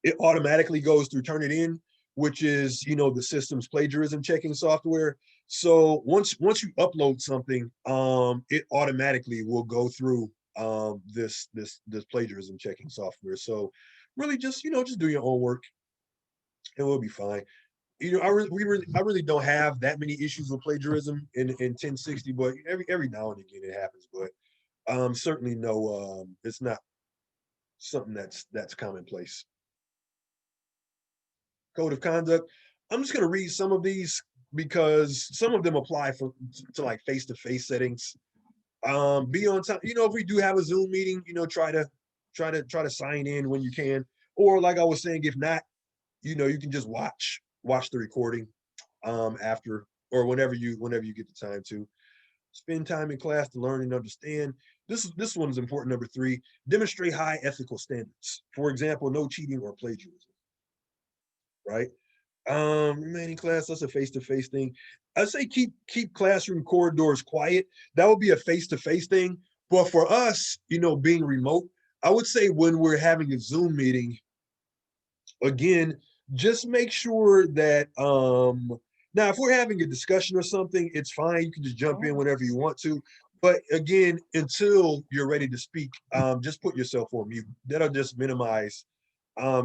Speaker 1: it automatically goes through Turnitin, which is, the system's plagiarism checking software. So once you upload something, it automatically will go through this plagiarism checking software. So really just do your own work and we'll be fine. I really don't have that many issues with plagiarism in 1060, but every now and again it happens. But certainly no, it's not something that's commonplace. Code of conduct. I'm just going to read some of these because some of them apply to like face-to-face settings. Be on time. If we do have a Zoom meeting, try to sign in when you can. Or like I was saying, if not, you can just watch the recording after or whenever you get the time to. Spend time in class to learn and understand. This one is important. Number 3, demonstrate high ethical standards. For example, no cheating or plagiarism. Right? Remaining class, that's a face-to-face thing. I'd say keep classroom corridors quiet. That would be a face-to-face thing. But for us, being remote, I would say when we're having a Zoom meeting, again, just make sure that now if we're having a discussion or something, it's fine. You can just jump in whenever you want to. But again, until you're ready to speak, just put yourself on mute. That'll just minimize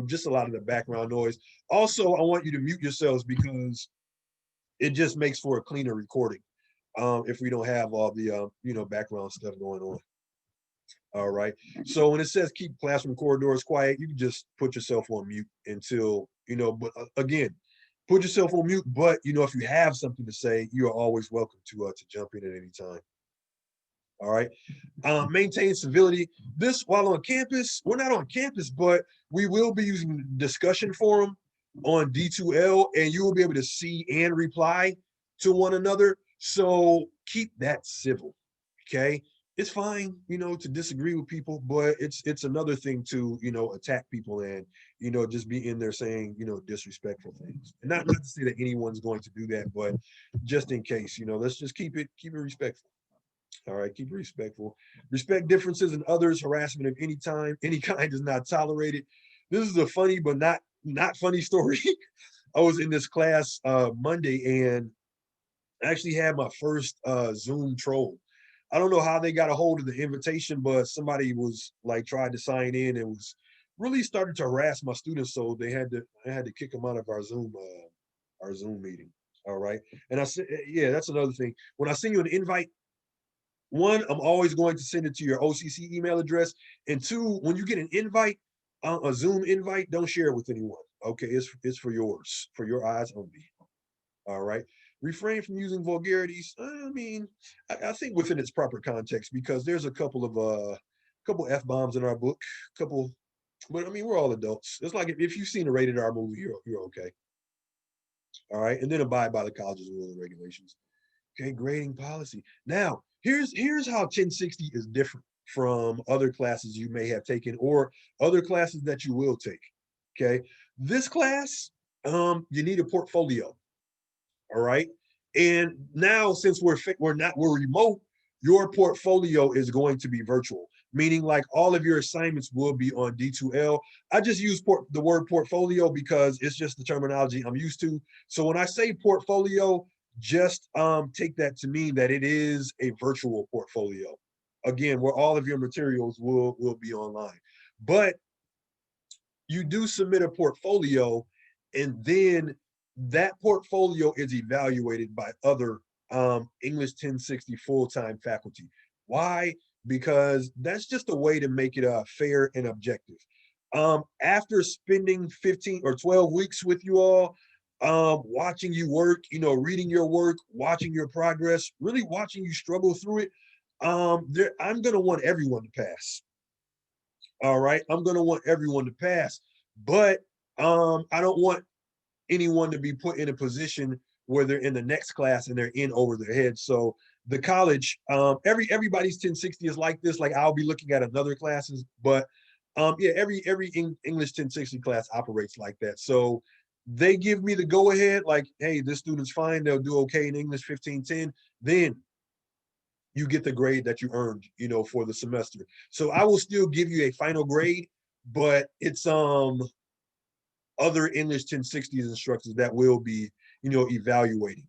Speaker 1: just a lot of the background noise. Also, I want you to mute yourselves because it just makes for a cleaner recording if we don't have all the background stuff going on. All right. So when it says keep classroom corridors quiet, you can just put yourself on mute until, but again, put yourself on mute. But, if you have something to say, you are always welcome to jump in at any time. All right. Maintain civility. This while on campus, we're not on campus, but we will be using the discussion forum on D2L, and you will be able to see and reply to one another. So keep that civil. Okay. It's fine, to disagree with people, but it's another thing to, attack people and, just be in there saying, disrespectful things. And not to say that anyone's going to do that, but just in case, let's just keep it respectful. All right, keep it respectful. Respect differences in others. Harassment of any kind is not tolerated. This is a funny but not funny story. I was in this class Monday and I actually had my first Zoom troll. I don't know how they got a hold of the invitation, but somebody was like tried to sign in and was really started to harass my students. So I had to kick them out of our Zoom meeting. All right. And I said, yeah, that's another thing. When I send you an invite, one, I'm always going to send it to your OCC email address. And 2, when you get an invite, a Zoom invite, don't share it with anyone. Okay, it's for yours, for your eyes only. All right. Refrain from using vulgarities. I mean, I think within its proper context, because there's a couple F-bombs in our book, but I mean, we're all adults. It's like if you've seen a rated R movie, you're okay. All right. And then abide by the college's rules and regulations. Okay, grading policy. Now, here's how 1060 is different from other classes you may have taken or other classes that you will take. Okay, this class, you need a portfolio. All right, and now since we're remote, your portfolio is going to be virtual, meaning like all of your assignments will be on D2L. I just use the word portfolio because it's just the terminology I'm used to. So when I say portfolio, just take that to mean that it is a virtual portfolio. Again, where all of your materials will be online. But you do submit a portfolio, and then that portfolio is evaluated by other English 1060 full-time faculty. Why? Because that's just a way to make it fair and objective. After spending 15 or 12 weeks with you all, watching you work, reading your work, watching your progress, really watching you struggle through it, I'm gonna want everyone to pass. All right, I'm gonna want everyone to pass, but I don't want anyone to be put in a position where they're in the next class and they're in over their head. So the college, everybody's 1060 is like this. Like I'll be looking at another classes, but yeah, every English 1060 class operates like that. So they give me the go ahead, like, hey, this student's fine, they'll do okay in English 1510. Then you get the grade that you earned, for the semester. So I will still give you a final grade, but it's other English 1060s instructors that will be, evaluating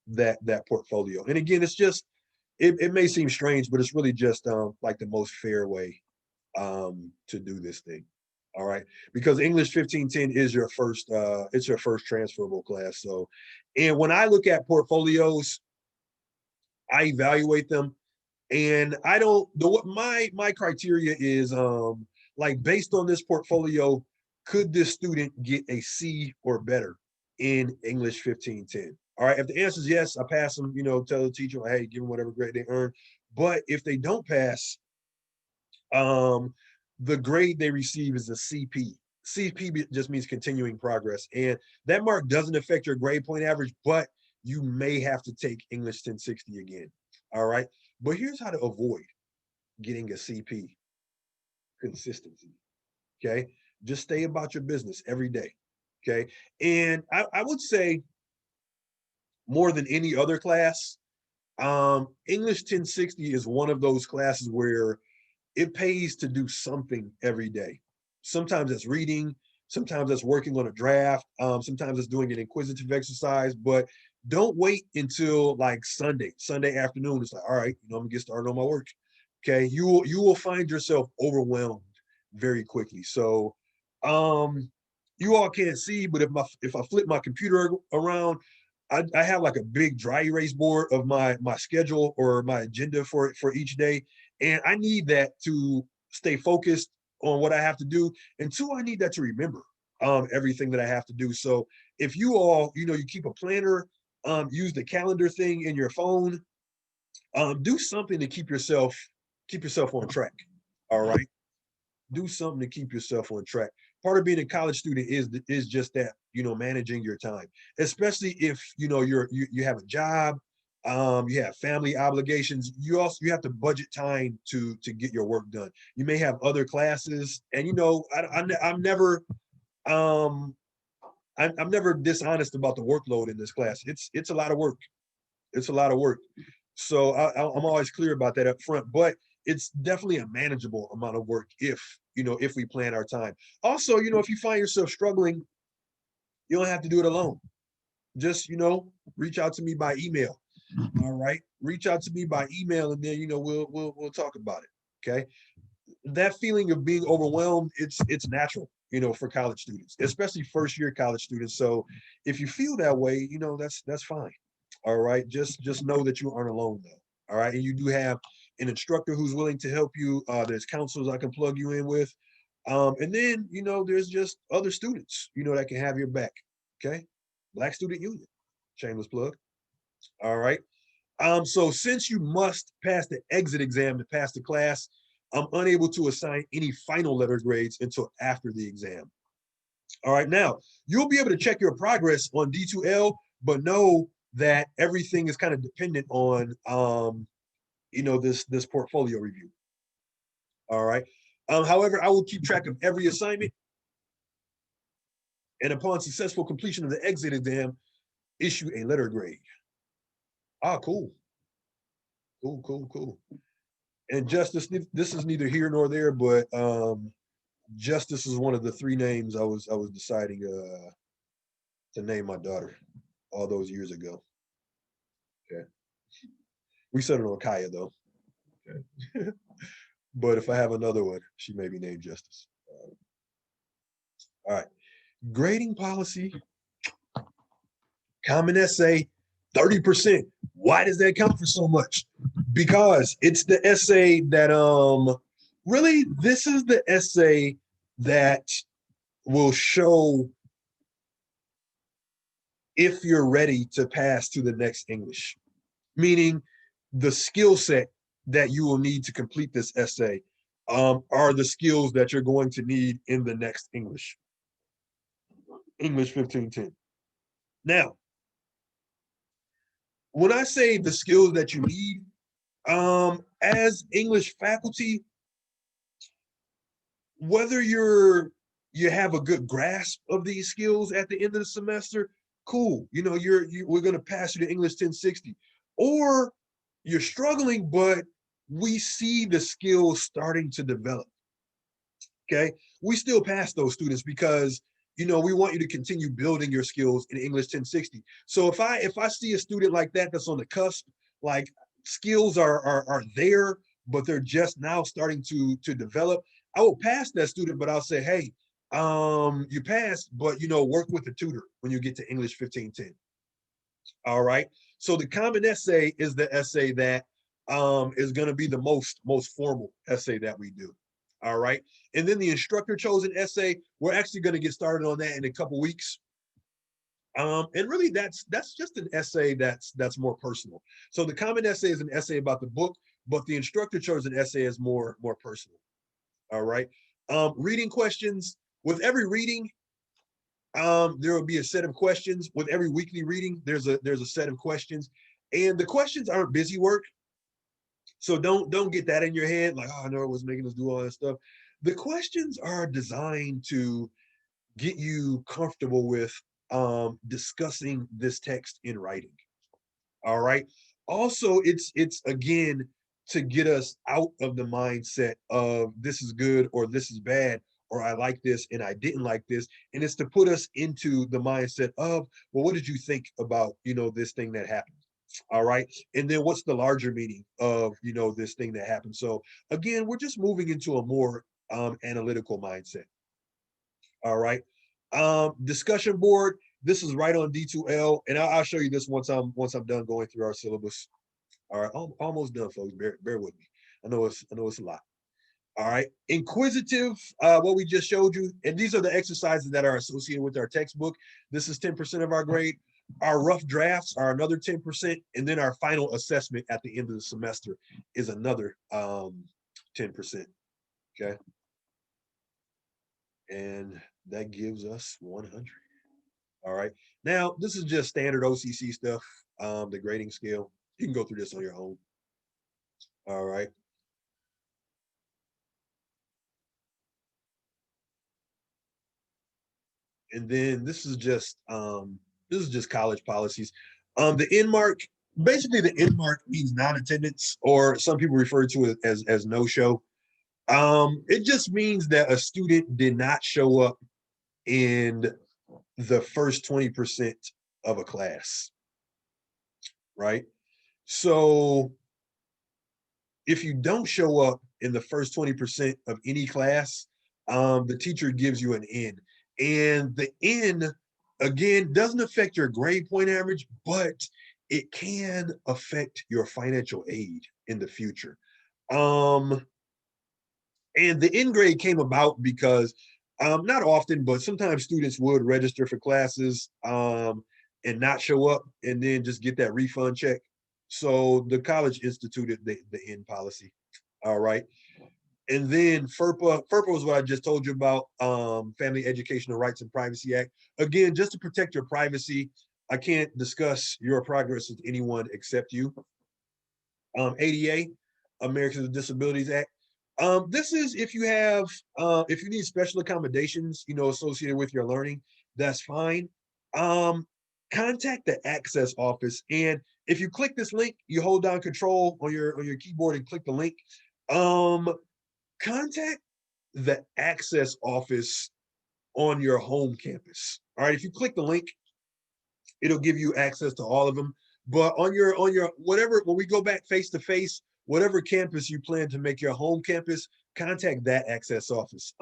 Speaker 1: that portfolio. And again, it's just it may seem strange, but it's really just like the most fair way to do this thing. All right, because English 1510 is your first it's your first transferable class. So, and when I look at portfolios, I evaluate them, and I don't the what my criteria is like based on this portfolio, could this student get a C or better in English 1510? All right, if the answer is yes, I pass them, tell the teacher, hey, give them whatever grade they earn. But if they don't pass, um, the grade they receive is a CP. CP just means continuing progress. And that mark doesn't affect your grade point average, but you may have to take English 1060 again. All right. But here's how to avoid getting a CP: consistency. Okay. Just stay about your business every day. Okay. And I would say more than any other class, English 1060 is one of those classes where it pays to do something every day. Sometimes it's reading, sometimes it's working on a draft, sometimes it's doing an inquisitive exercise, but don't wait until like Sunday afternoon. It's like, all right, I'm gonna get started on my work. Okay, you will find yourself overwhelmed very quickly. So you all can't see, but if I flip my computer around, I have like a big dry erase board of my schedule or my agenda for each day, and I need that to stay focused on what I have to do. And two, I need that to remember everything that I have to do. So if you all, you keep a planner, use the calendar thing in your phone, do something to keep yourself on track. All right. Do something to keep yourself on track. Part of being a college student is just that, managing your time, especially if you have a job, you have family obligations. You have to budget time to get your work done. You may have other classes, and I'm never um I'm never dishonest about the workload in this class. It's a lot of work. It's a lot of work. So I'm always clear about that up front, but it's definitely a manageable amount of work if we plan our time. Also, if you find yourself struggling, you don't have to do it alone. Just, reach out to me by email. All right. Reach out to me by email, and then, we'll talk about it. Okay. That feeling of being overwhelmed, it's natural, for college students, especially first year college students. So if you feel that way, that's fine. All right. Just know that you aren't alone though. All right. And you do have an instructor who's willing to help you. There's counselors I can plug you in with. And then, there's just other students, that can have your back. Okay. Black Student Union, shameless plug. All right. So since you must pass the exit exam to pass the class, I'm unable to assign any final letter grades until after the exam. All right, now you'll be able to check your progress on D2L, but know that everything is kind of dependent on this portfolio review. All right. However, I will keep track of every assignment, and upon successful completion of the exit exam, issue a letter grade. Ah, cool. Cool. And Justice, this is neither here nor there, but Justice is one of the three names I was deciding to name my daughter all those years ago. Okay. We settled on Kaya though. Okay. But if I have another one, she may be named Justice. All right. Grading policy, common essay, 30%. Why does that count for so much? Because it's the essay that really, this is the essay that will show if you're ready to pass to the next English. Meaning, the skill set that you will need to complete this essay are the skills that you're going to need in the next English 1510. Now, when I say the skills that you need, as English faculty, whether you have a good grasp of these skills at the end of the semester, cool. You know, we're gonna pass you the English 1060, or you're struggling, but we see the skills starting to develop. Okay, we still pass those students because we want you to continue building your skills in English 1060. So if I see a student like that that's on the cusp, like skills are there, but they're just now starting to develop, I will pass that student, but I'll say, hey, you passed, but work with a tutor when you get to English 1510. All right. So the common essay is the essay that is going to be the most formal essay that we do. All right. And then the instructor chosen essay, we're actually going to get started on that in a couple weeks. And really that's just an essay that's more personal. So the common essay is an essay about the book, but the instructor chosen essay is more personal. All right. Reading questions. With every reading, there will be a set of questions. With every weekly reading, there's a set of questions, and the questions aren't busy work. So don't get that in your head, like, oh, I know it was making us do all that stuff. The questions are designed to get you comfortable with discussing this text in writing. All right. Also, it's again to get us out of the mindset of this is good or this is bad, or I like this and I didn't like this. And it's to put us into the mindset of, well, what did you think about, this thing that happened? All right. And then what's the larger meaning of, this thing that happened? So again, we're just moving into a more analytical mindset. All right. Discussion board. This is right on D2L, and I'll show you this once I'm done going through our syllabus. All right, almost done, folks. Bear with me. I know it's a lot. All right, inquisitive. What we just showed you, and these are the exercises that are associated with our textbook. This is 10% of our grade. Our rough drafts are another 10%, and then our final assessment at the end of the semester is another 10%. Okay, and that gives us 100. All right. Now, this is just standard OCC stuff, the grading scale. You can go through this on your own. All right. And then this is just college policies. The N mark, basically the N mark means non-attendance, or some people refer to it as no-show. It just means that a student did not show up in the first 20% of a class. Right. So if you don't show up in the first 20% of any class, the teacher gives you an N. And the N, again, doesn't affect your grade point average, but it can affect your financial aid in the future. And the N grade came about because not often, but sometimes students would register for classes and not show up and then just get that refund check. So the college instituted the N policy. All right. And then FERPA is what I just told you about, Family Educational Rights and Privacy Act. Again, just to protect your privacy, I can't discuss your progress with anyone except you. ADA, Americans with Disabilities Act. This is if you need special accommodations, associated with your learning, that's fine. Contact the access office. And if you click this link, you hold down control on your keyboard and click the link. Contact the access office on your home campus. All right, if you click the link, it'll give you access to all of them. But on your whatever, when we go back face to face, whatever campus you plan to make your home campus, contact that access office.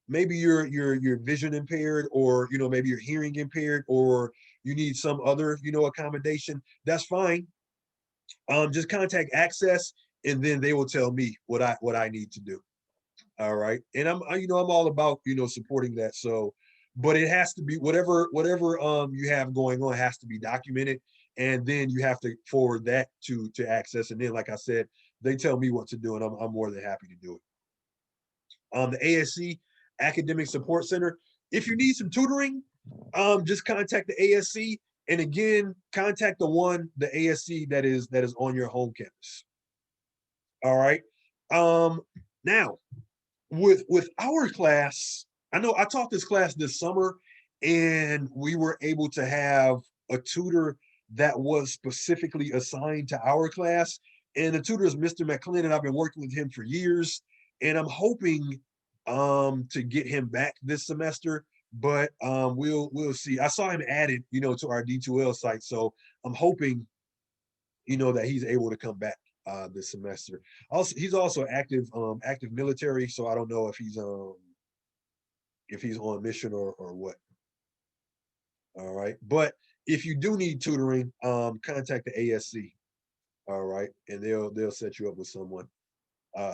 Speaker 1: Maybe you're vision impaired, or maybe you're hearing impaired, or you need some other accommodation. That's fine. Just contact access, and then they will tell me what I need to do. All right, and I'm all about supporting that. So, but it has to be whatever you have going on has to be documented, and then you have to forward that to Access. And then, like I said, they tell me what to do, and I'm more than happy to do it. The ASC Academic Support Center. If you need some tutoring, just contact the ASC, and again, contact the ASC that is on your home campus. All right. Now with our class, I know I taught this class this summer, and we were able to have a tutor that was specifically assigned to our class. And the tutor is Mr. McClendon. I've been working with him for years, and I'm hoping to get him back this semester, but we'll see. I saw him added, to our D2L site, so I'm hoping, that he's able to come back this semester. Also, he's also active military, so I don't know if he's on mission or what. All right, but if you do need tutoring, contact the ASC. All right, and they'll set you up with someone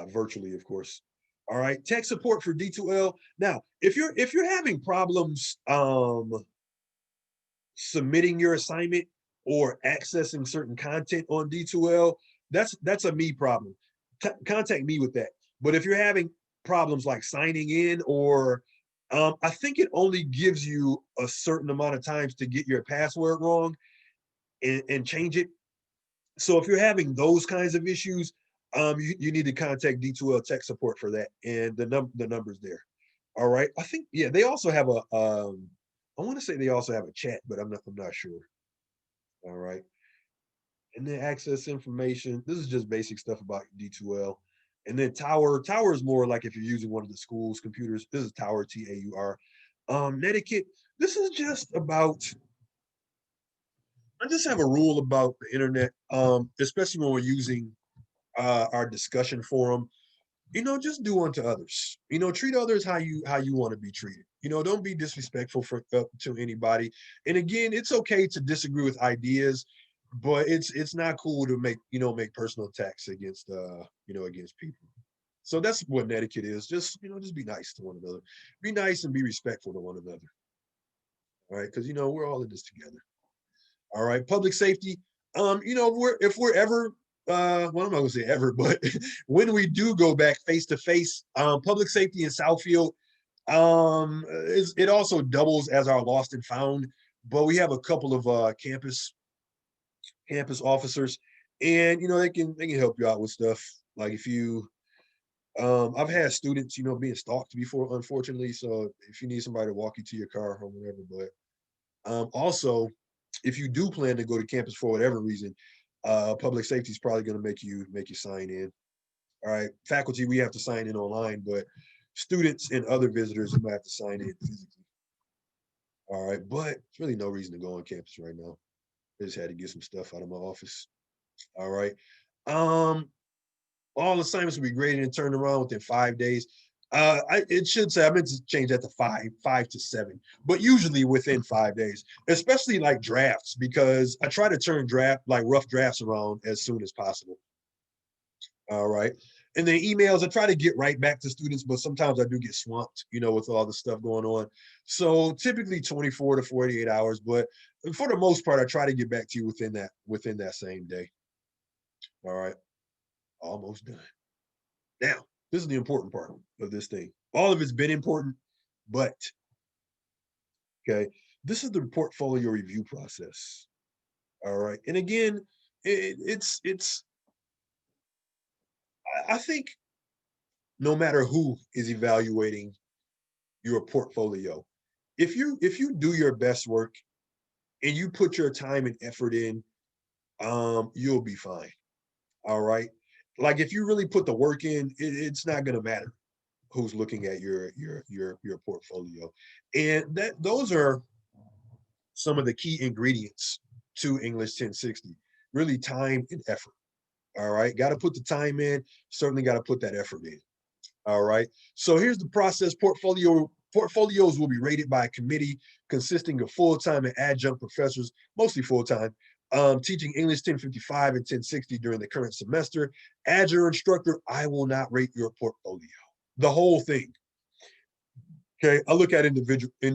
Speaker 1: virtually, of course. All right, tech support for D2L. Now, if you're having problems submitting your assignment or accessing certain content on D2L, that's a me problem. Contact me with that. But if you're having problems like signing in, or I think it only gives you a certain amount of times to get your password wrong and change it. So if you're having those kinds of issues, you need to contact D2L tech support for that, and the number's there. All right. I think, yeah, they also have a I want to say they also have a chat, but I'm not sure. All right. And then access information. This is just basic stuff about D2L. And then Tower is more like if you're using one of the school's computers. This is Tower, TAUR. Netiquette. This is just about, I just have a rule about the internet, especially when we're using our discussion forum. Just do unto others. Treat others how you want to be treated. Don't be disrespectful to anybody. And again, it's okay to disagree with ideas, but it's not cool to make personal attacks against against people. So that's what netiquette is. Just be nice to one another. Be nice and be respectful to one another. All right, because we're all in this together. All right, public safety. If we're ever well, I'm not gonna say ever, but when we do go back face to face, public safety in Southfield, it also doubles as our lost and found. But we have a couple of campus officers, and they can help you out with stuff. Like if you, I've had students, being stalked before, unfortunately. So if you need somebody to walk you to your car or whatever, but also if you do plan to go to campus for whatever reason, public safety is probably going to make you sign in. All right, faculty, we have to sign in online, but students and other visitors, you might have to sign in physically. All right, but there's really no reason to go on campus right now. I just had to get some stuff out of my office. All right. All assignments will be graded and turned around within 5 days. It should say, I meant to change that to 5 to 7, but usually within 5 days, especially like drafts, because I try to turn rough drafts around as soon as possible. All right. And then emails, I try to get right back to students, but sometimes I do get swamped, with all the stuff going on. So typically 24 to 48 hours, but for the most part, I try to get back to you within that same day. All right. Almost done. Now, this is the important part of this thing. All of it's been important, but okay, this is the portfolio review process. All right. And again, it's I think no matter who is evaluating your portfolio, if you do your best work and you put your time and effort in, you'll be fine. All right. Like if you really put the work in, it's not going to matter who's looking at your portfolio. And those are some of the key ingredients to English 1060. Really, time and effort. All right. Got to put the time in, certainly got to put that effort in. All right. So here's the process. Portfolios will be rated by a committee consisting of full-time and adjunct professors, mostly full-time, teaching English 1055 and 1060 during the current semester. As your instructor, I will not rate your portfolio, the whole thing. Okay, I look at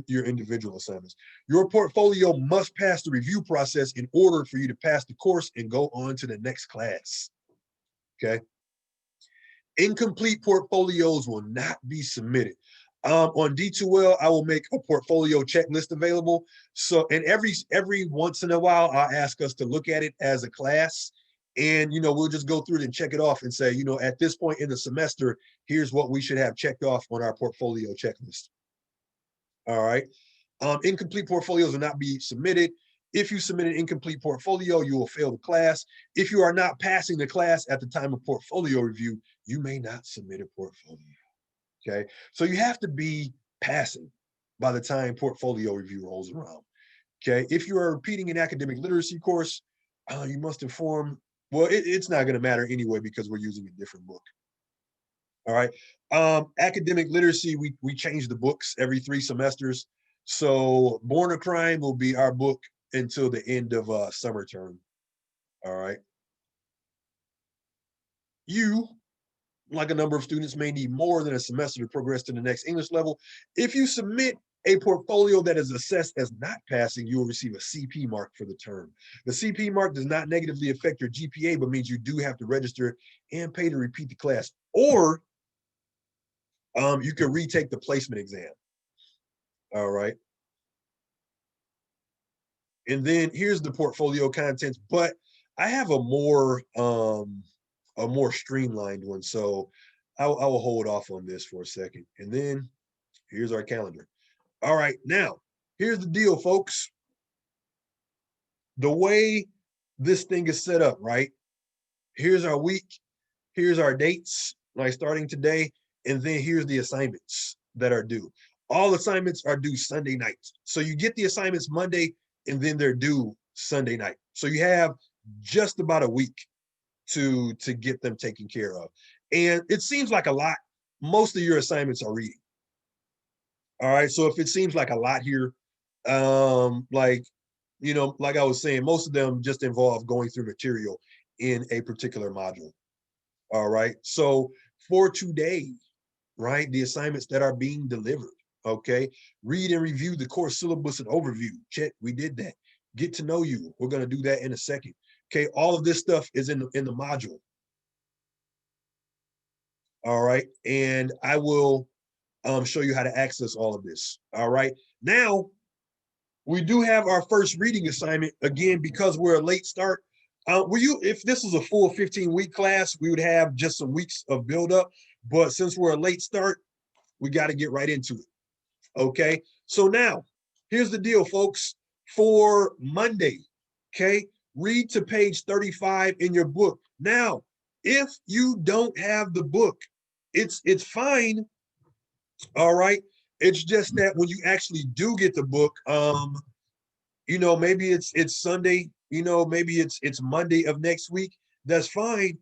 Speaker 1: your individual assignments. Your portfolio must pass the review process in order for you to pass the course and go on to the next class. Okay. Incomplete portfolios will not be submitted. On D2L, I will make a portfolio checklist available. So, and every once in a while, I'll ask us to look at it as a class, and we'll just go through it and check it off and say, at this point in the semester, here's what we should have checked off on our portfolio checklist. All right. Incomplete portfolios will not be submitted. If you submit an incomplete portfolio, you will fail the class. If you are not passing the class at the time of portfolio review, you may not submit a portfolio. Okay, so you have to be passing by the time portfolio review rolls around. Okay, if you are repeating an academic literacy course, you must inform. Well, it's not going to matter anyway because we're using a different book. All right. Academic literacy, we change the books every 3 semesters. So Born a Crime will be our book until the end of summer term. All right. You, like a number of students, may need more than a semester to progress to the next English level. If you submit a portfolio that is assessed as not passing, you will receive a CP mark for the term. The CP mark does not negatively affect your GPA, but means you do have to register and pay to repeat the class. Or you can retake the placement exam. All right. And then here's the portfolio contents, but I have a more streamlined one. So I will hold off on this for a second. And then here's our calendar. All right, now here's the deal, folks. The way this thing is set up, right? Here's our week, here's our dates, like starting today, and then here's the assignments that are due. All assignments are due Sunday nights. So you get the assignments Monday, and then they're due Sunday night. So you have just about a week to get them taken care of. And it seems like a lot. Most of your assignments are reading. All right. So if it seems like a lot here, like I was saying, most of them just involve going through material in a particular module. All right. So for today, right, the assignments that are being delivered, okay, read and review the course syllabus and overview. Check, we did that. Get to know you. We're going to do that in a second. Okay, all of this stuff is in the module. All right, and I will show you how to access all of this. All right, now we do have our first reading assignment again because we're a late start. If this was a full 15-week class, we would have just some weeks of build-up. But since we're a late start, we got to get right into it. Okay, so now here's the deal, folks. For Monday, okay, read to page 35 in your book. Now, if you don't have the book, it's fine. All right. It's just that when you actually do get the book, maybe it's Sunday, maybe it's Monday of next week. That's fine.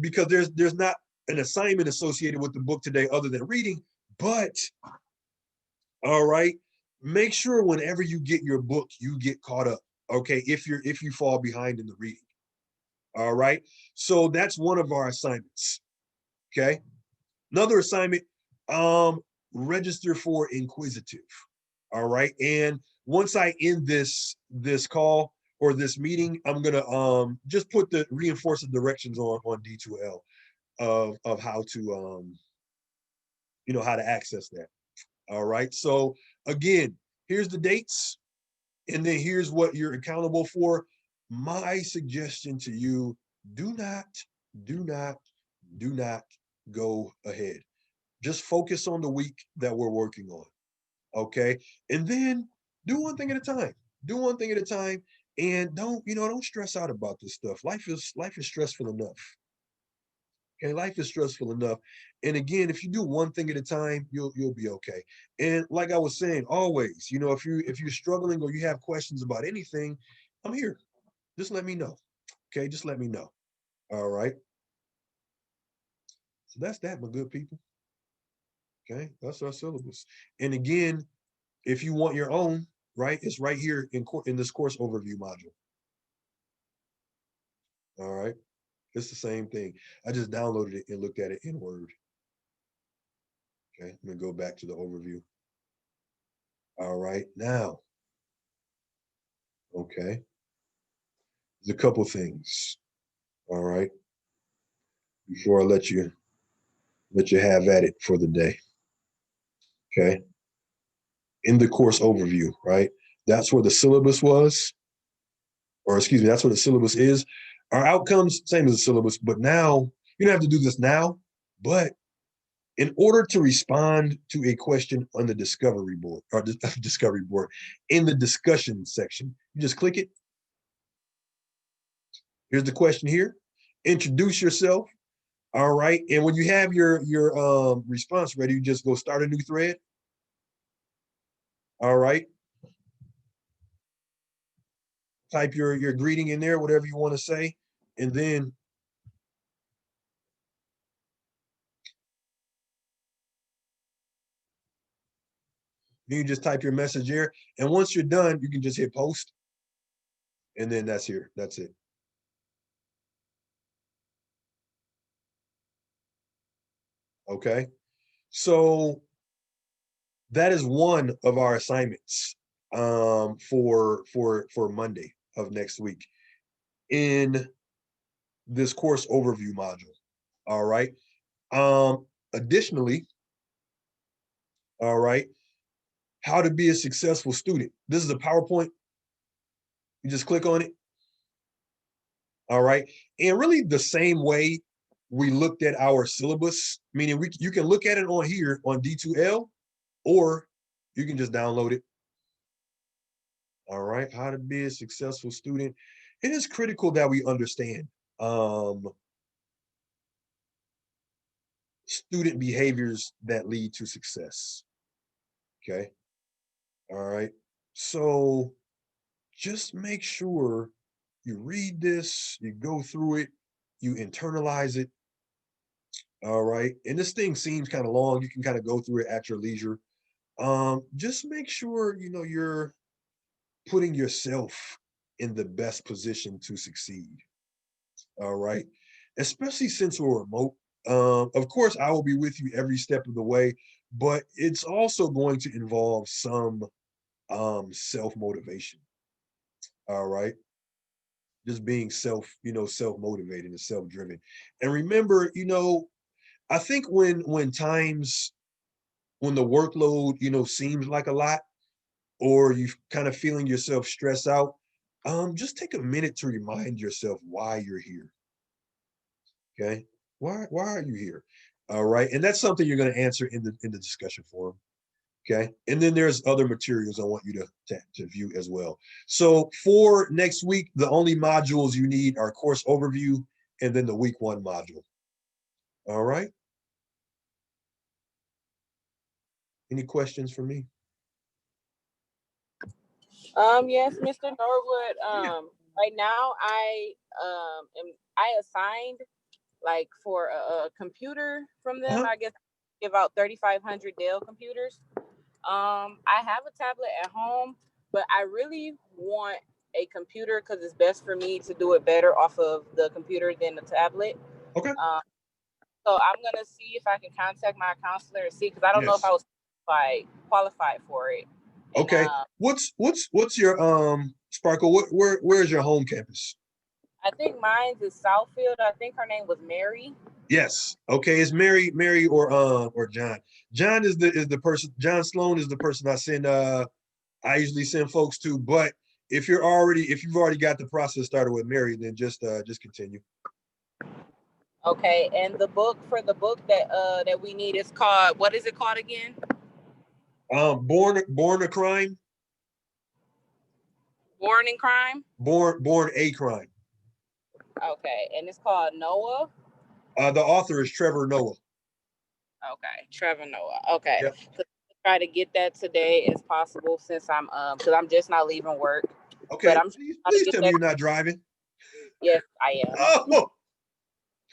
Speaker 1: Because there's not an assignment associated with the book today other than reading. But all right, make sure whenever you get your book, you get caught up. Okay, if you fall behind in the reading. All right. So that's one of our assignments. Okay. Another assignment, register for inquisitive. All right. And once I end this call or this meeting, I'm gonna just put the reinforced directions on D2L of how to how to access that. All right. So again, here's the dates, and then here's what you're accountable for. My suggestion to you: do not, do not, do not go ahead. Just focus on the week that we're working on. Okay. And then do one thing at a time. Do one thing at a time. And don't stress out about this stuff. Life is stressful enough. Okay, life is stressful enough. And again, if you do one thing at a time, you'll be okay. And like I was saying, always, if you're struggling or you have questions about anything, I'm here. Just let me know. Okay, just let me know. All right. So that's that, my good people. Okay, that's our syllabus. And again, if you want your own, right, it's right here in this course overview module. All right, it's the same thing. I just downloaded it and looked at it in Word. Okay, I'm gonna go back to the overview. All right, now, okay. There's a couple things. All right. Before I let you have at it for the day. Okay. In the course overview, right? That's where the syllabus was, or excuse me, that's what the syllabus is. Our outcomes, same as the syllabus, but now you don't have to do this now, but in order to respond to a question on the discovery board or discovery board in the discussion section, you just click it. Here's the question here. Introduce yourself. All right. And when you have your response ready, you just go start a new thread. All right. Type your greeting in there, whatever you want to say. And then you just type your message here. And once you're done, you can just hit post. And then that's here. That's it. Okay. So that is one of our assignments for Monday of next week in this course overview module. All right. Additionally, all right, how to be a successful student. This is a PowerPoint. You just click on it. All right. And really the same way we looked at our syllabus, meaning you can look at it on here on D2L, or you can just download it. All right. How to be a successful student. It is critical that we understand student behaviors that lead to success. Okay. All right. So just make sure you read this, you go through it, you internalize it. All right. And this thing seems kind of long. You can kind of go through it at your leisure. Just make sure you're putting yourself in the best position to succeed. All right. Especially since we're remote. Of course, I will be with you every step of the way, but it's also going to involve some self-motivation. All right. Just being self-motivated and self-driven. And remember, I think when the workload, seems like a lot, or you kind of feeling yourself stress out, just take a minute to remind yourself why you're here. Okay. Why are you here? All right. And that's something you're going to answer in the discussion forum. Okay. And then there's other materials I want you to view as well. So for next week, the only modules you need are course overview and then the week 1 module. All right. Any questions for me?
Speaker 2: Yes, Mr. Norwood.
Speaker 1: Yeah.
Speaker 2: Right now I assigned like for a computer from them. I guess give out 3,500 Dell computers. I have a tablet at home, but I really want a computer because it's best for me to do it better off of the computer than the tablet.
Speaker 1: Okay.
Speaker 2: So I'm gonna see if I can contact my counselor and see, because I don't know if
Speaker 1: Yes.
Speaker 2: I was qualified for it. And,
Speaker 1: Okay. What's your Sparkle? Where's your home campus?
Speaker 2: I think mine's is Southfield. I think her name was Mary.
Speaker 1: Yes. Okay. It's Mary or John. John is the person. John Sloan is the person I usually send folks to. But if you've already got the process started with Mary, then just continue.
Speaker 2: Okay. And the book that we need is called, what is it called again?
Speaker 1: Born a Crime.
Speaker 2: Born in Crime.
Speaker 1: Born a Crime.
Speaker 2: Okay. And it's called Noah.
Speaker 1: The author is Trevor Noah.
Speaker 2: Okay, Trevor Noah. Okay.
Speaker 1: Yep.
Speaker 2: Try to get that today as possible, since I'm because I'm just not leaving work.
Speaker 1: Okay.
Speaker 2: But I'm
Speaker 1: please tell me you're not driving.
Speaker 2: Yes, I am.
Speaker 1: Oh.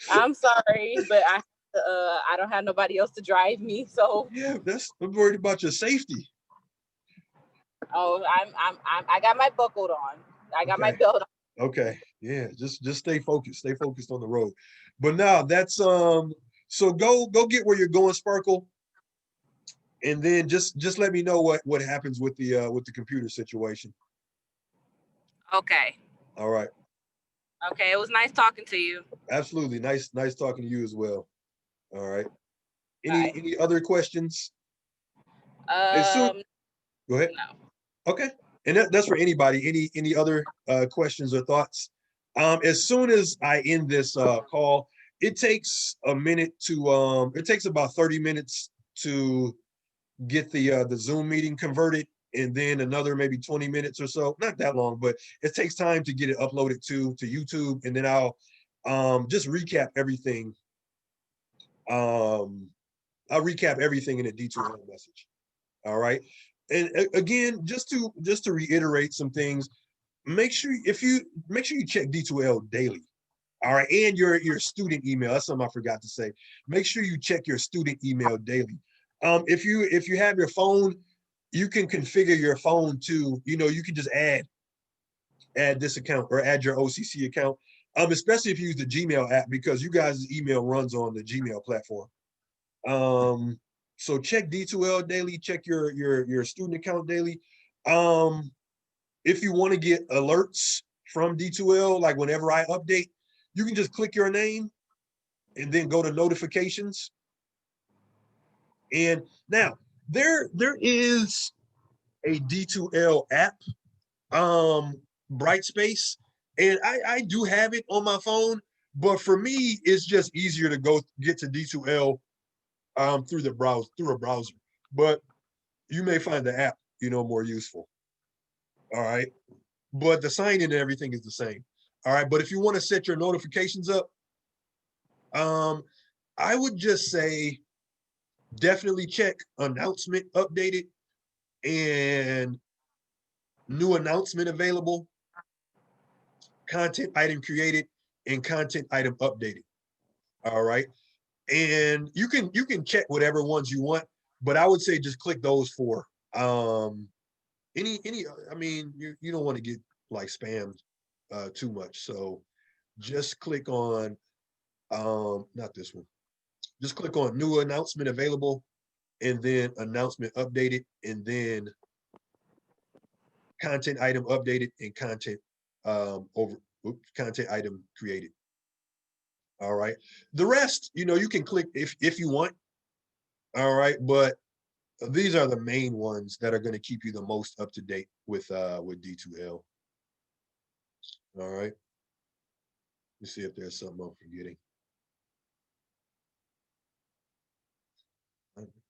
Speaker 2: I'm sorry, but I don't have nobody else to drive me, so.
Speaker 1: Yeah, I'm worried about your safety.
Speaker 2: Oh, I got my buckled on. I got my belt on.
Speaker 1: Okay. Yeah, just stay focused. Stay focused on the road. But now that's so go get where you're going, Sparkle. And then just let me know what happens with the computer situation.
Speaker 2: Okay.
Speaker 1: All right.
Speaker 2: Okay. It was nice talking to you.
Speaker 1: Absolutely. Nice talking to you as well. All right.
Speaker 2: Bye.
Speaker 1: Any other questions? As soon, go ahead.
Speaker 2: No.
Speaker 1: Okay. And that's for anybody. Any other questions or thoughts? As soon as I end this call, it takes a minute to it takes about 30 minutes to get the Zoom meeting converted, and then another maybe 20 minutes or so. Not that long, but it takes time to get it uploaded to YouTube, and then I'll just recap everything. I'll recap everything in a D2L message. All right. And again, just to reiterate some things, make sure you check D2L daily. All right, and your student email. That's something I forgot to say. Make sure you check your student email daily. If you have your phone, you can configure your phone to, you can just add this account or add your OCC account. Especially if you use the Gmail app, because you guys' email runs on the Gmail platform. So check D2L daily, check your student account daily. If you want to get alerts from D2L, like whenever I update, you can just click your name and then go to notifications. And now there is a D2L app, Brightspace, and I do have it on my phone, but for me, it's just easier to go get to D2L through a browser. But you may find the app, more useful. All right. But the sign in and everything is the same. All right. But if you want to set your notifications up, I would just say definitely check announcement updated and new announcement available, content item created, and content item updated. All right. And you can check whatever ones you want, but I would say just click those four. Any I mean, you don't want to get like spammed too much. So just click on not this one. Just click on new announcement available, and then announcement updated, and then content item updated, and content content item created. All right. The rest, you can click if you want. All right, but these are the main ones that are going to keep you the most up to date with D2L. All right. Let's see if there's something I'm forgetting.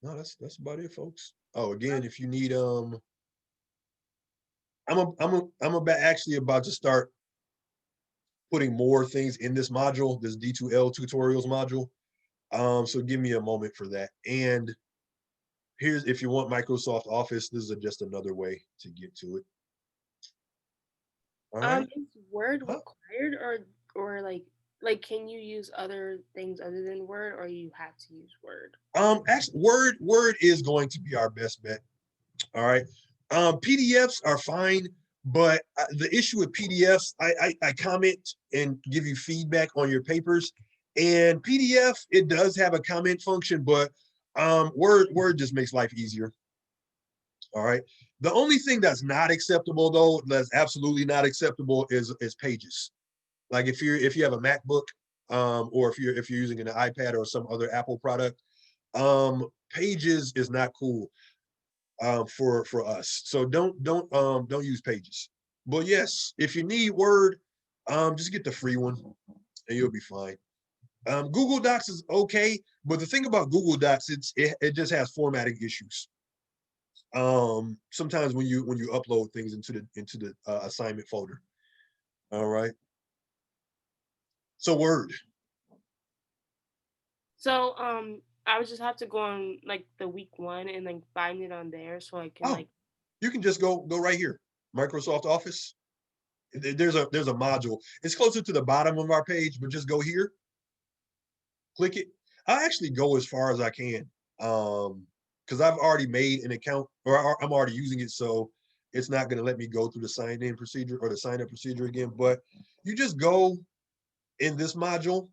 Speaker 1: No, that's about it, folks. Oh, again, if you need I'm actually about to start putting more things in this module, this D2L tutorials module. So give me a moment for that. And here's, if you want Microsoft Office, this is just another way to get to it. All right.
Speaker 5: Is Word required, or like can you use other things other than Word, or you have to use Word?
Speaker 1: Actually, Word is going to be our best bet. All right. PDFs are fine, but the issue with PDFs, I comment and give you feedback on your papers, and PDF, it does have a comment function, but Word just makes life easier. All right. The only thing that's not acceptable, though, that's absolutely not acceptable, is Pages. Like if you have a MacBook, or if you're using an iPad or some other Apple product, Pages is not cool for us. So don't use Pages. But yes, if you need Word, just get the free one and you'll be fine. Google Docs is okay, but the thing about Google Docs, it just has formatting issues. Sometimes when you upload things into the assignment folder. All right. So Word.
Speaker 5: So I would just have to go on like the week one and like find it on there, so I can
Speaker 1: You can just go right here, Microsoft Office. There's a module. It's closer to the bottom of our page, but just go here, click it. I actually go as far as I can, because I've already made an account, or I'm already using it, so it's not going to let me go through the sign-in procedure or the sign-up procedure again. But you just go in this module,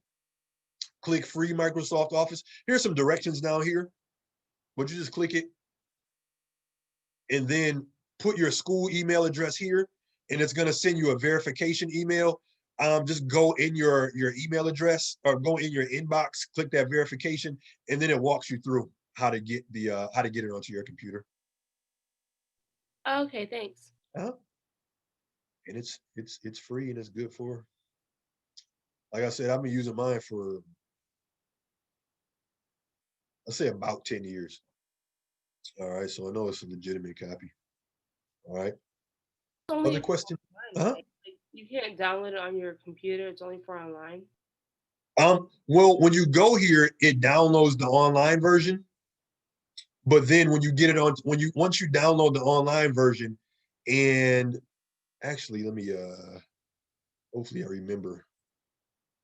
Speaker 1: click free Microsoft Office. Here's some directions down here, but you just click it, and then put your school email address here, and it's going to send you a verification email. Just go in your email address or go in your inbox, click that verification, and then it walks you through how to get it onto your computer.
Speaker 5: Okay, thanks.
Speaker 1: And it's free and it's good for, like I said, I've been using mine for, I'll say about 10 years. All right, so I know it's a legitimate copy. All right. Other question?
Speaker 5: Like, you can't download it on your computer. It's only for online.
Speaker 1: Well, when you go here, it downloads the online version. But then when you get it on, once you download the online version, and actually, let me hopefully I remember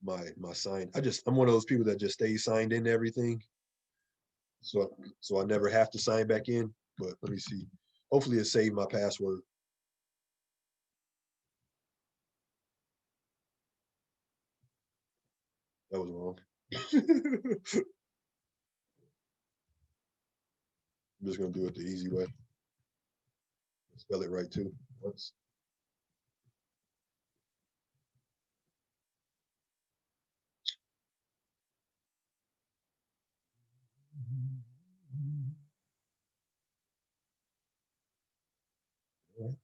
Speaker 1: my sign. I'm one of those people that just stays signed in to everything. So I never have to sign back in. But let me see. Hopefully it saved my password. That was wrong. I'm just gonna do it the easy way. Spell it right too. Once. All right.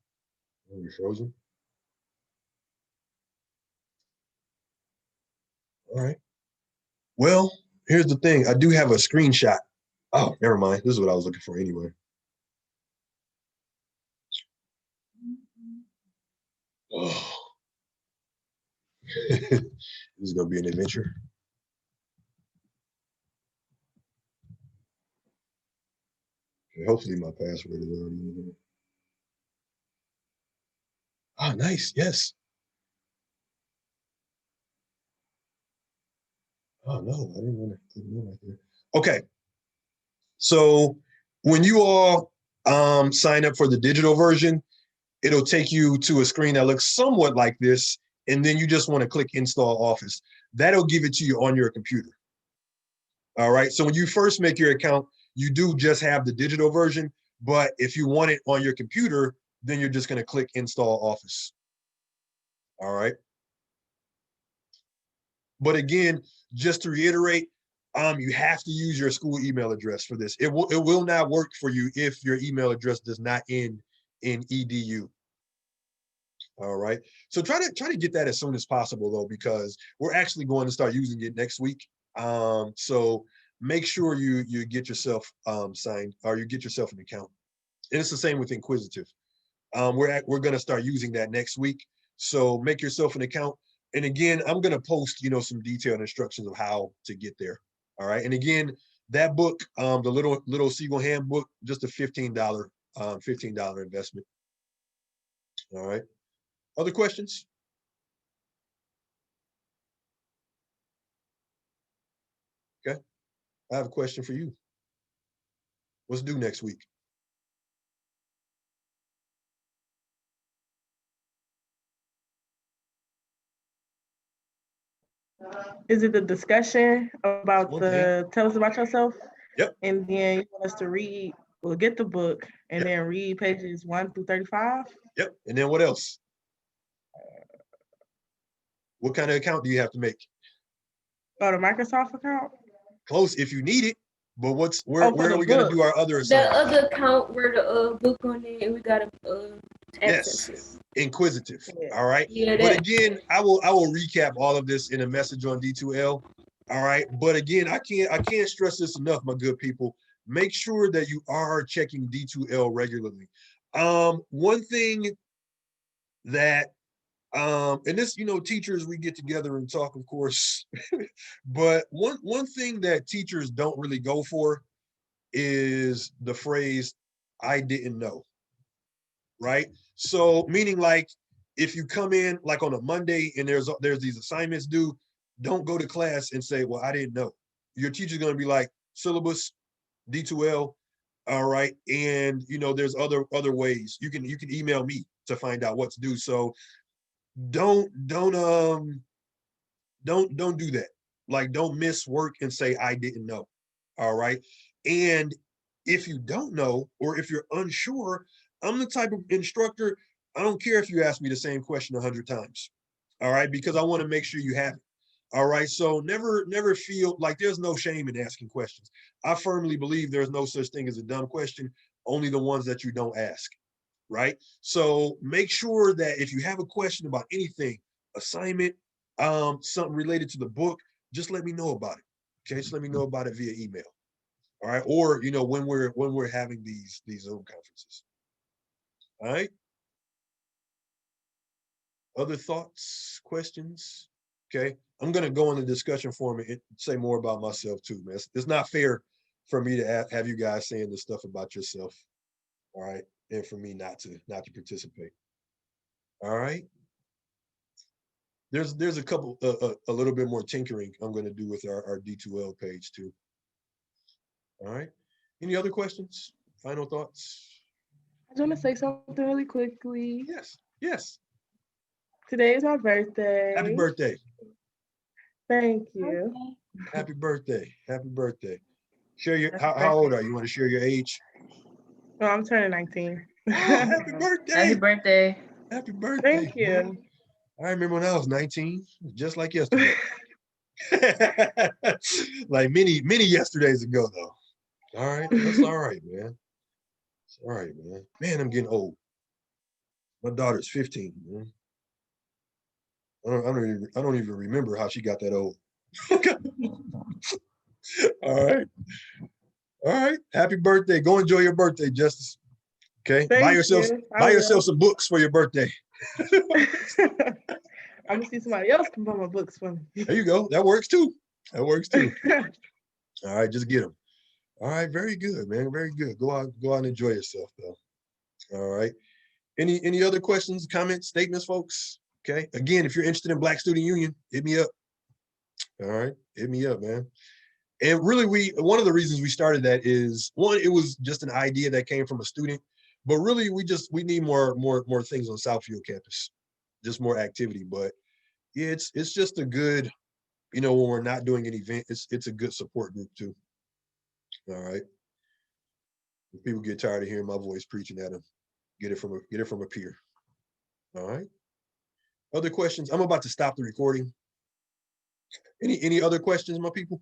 Speaker 1: Oh, you're frozen. All right. Well, here's the thing. I do have a screenshot. Oh, never mind. This is what I was looking for anyway. Oh. This is gonna be an adventure. Okay, hopefully my password is already in here. Oh, nice. Yes. Oh no, I didn't want to put it in right there. Okay. So when you all sign up for the digital version, it'll take you to a screen that looks somewhat like this, and then you just want to click Install Office. That'll give it to you on your computer. All right. So when you first make your account, you do just have the digital version, but if you want it on your computer, then you're just going to click Install Office. All right. But again, just to reiterate, you have to use your school email address for this. It will not work for you if your email address does not end in edu. All right. So try to get that as soon as possible though, because we're actually going to start using it next week. So make sure you get yourself signed, or you get yourself an account. And it's the same with Inquisitive. We're going to start using that next week. So make yourself an account. And again, I'm going to post, some detailed instructions of how to get there. All right. And again, that book, the little Siegel handbook, just a $15 investment. All right. Other questions? Okay. I have a question for you. What's due next week?
Speaker 4: Is it the discussion about tell us about yourself?
Speaker 1: Yep.
Speaker 4: And then you want us to read, we'll get the book and then read pages 1 through 35?
Speaker 1: Yep. And then what else? What kind of account do you have to make?
Speaker 4: Oh, the Microsoft account?
Speaker 1: Close if you need it. But where are we going to do our other
Speaker 5: The
Speaker 1: assignments?
Speaker 5: other account where the book on it, and we got to
Speaker 1: Yes, Inquisitive.
Speaker 4: Yeah.
Speaker 1: All right.
Speaker 5: Yeah,
Speaker 1: but again, I will recap all of this in a message on D2L. All right. But again, I can't stress this enough, my good people. Make sure that you are checking D2L regularly. One thing that and this, teachers, we get together and talk, of course. But one thing that teachers don't really go for is the phrase, I didn't know. Right? So meaning, like, if you come in like on a Monday and there's these assignments due, don't go to class and say, well, I didn't know. Your teacher's going to be like, syllabus, D2L, all right. And there's other ways. You can email me to find out what's due. So don't do that. Like, don't miss work and say I didn't know. All right. And If you don't know, or if you're unsure, I'm the type of instructor, I don't care if you ask me the same question 100 times. All right, because I want to make sure you have it. All right, so never feel like there's no shame in asking questions. I firmly believe there's no such thing as a dumb question, only the ones that you don't ask, right? So make sure that if you have a question about anything, assignment, something related to the book, just let me know about it. Okay, just let me know about it via email. All right, or when we're having these Zoom conferences. All right. Other thoughts, questions? Okay, I'm gonna go in the discussion forum and say more about myself too, man. It's not fair for me to have you guys saying this stuff about yourself. All right, and for me not to participate. All right. There's a couple a little bit more tinkering I'm going to do with our D2L page too. All right. Any other questions? Final thoughts?
Speaker 4: I just want to say something really quickly.
Speaker 1: Yes.
Speaker 4: Today is my birthday.
Speaker 1: Happy birthday.
Speaker 4: Thank you.
Speaker 1: Happy birthday. Happy birthday. Share your
Speaker 4: Happy
Speaker 1: how old
Speaker 4: birthday.
Speaker 1: are you? Want to share your age?
Speaker 4: No, I'm turning 19.
Speaker 1: Oh, happy birthday.
Speaker 6: Happy birthday.
Speaker 1: Happy birthday.
Speaker 4: Thank you.
Speaker 1: I remember when I was 19, just like yesterday. Like many yesterdays ago though. All right, that's all right, man. It's all right, man. Man, I'm getting old. My daughter's 15, man. I don't even remember how she got that old. All right. All right. Happy birthday. Go enjoy your birthday, Justice. Okay.
Speaker 4: Thank
Speaker 1: buy yourself
Speaker 4: you.
Speaker 1: buy yourself some books for your birthday.
Speaker 4: I'm gonna see somebody else can buy my books for me.
Speaker 1: There you go. That works too. That works too. All right, just get them. All right, very good, man. Very good. Go out and enjoy yourself though. All right. Any other questions, comments, statements, folks? Okay. Again, if you're interested in Black Student Union, hit me up. All right, hit me up, man. And really, one of the reasons we started that is one, it was just an idea that came from a student, but really we need more things on Southfield campus, just more activity. But yeah, it's just a good, when we're not doing an event, it's a good support group too. All right. If people get tired of hearing my voice preaching at them, get it from a peer. All right. Other questions? I'm about to stop the recording. Any other questions, my people?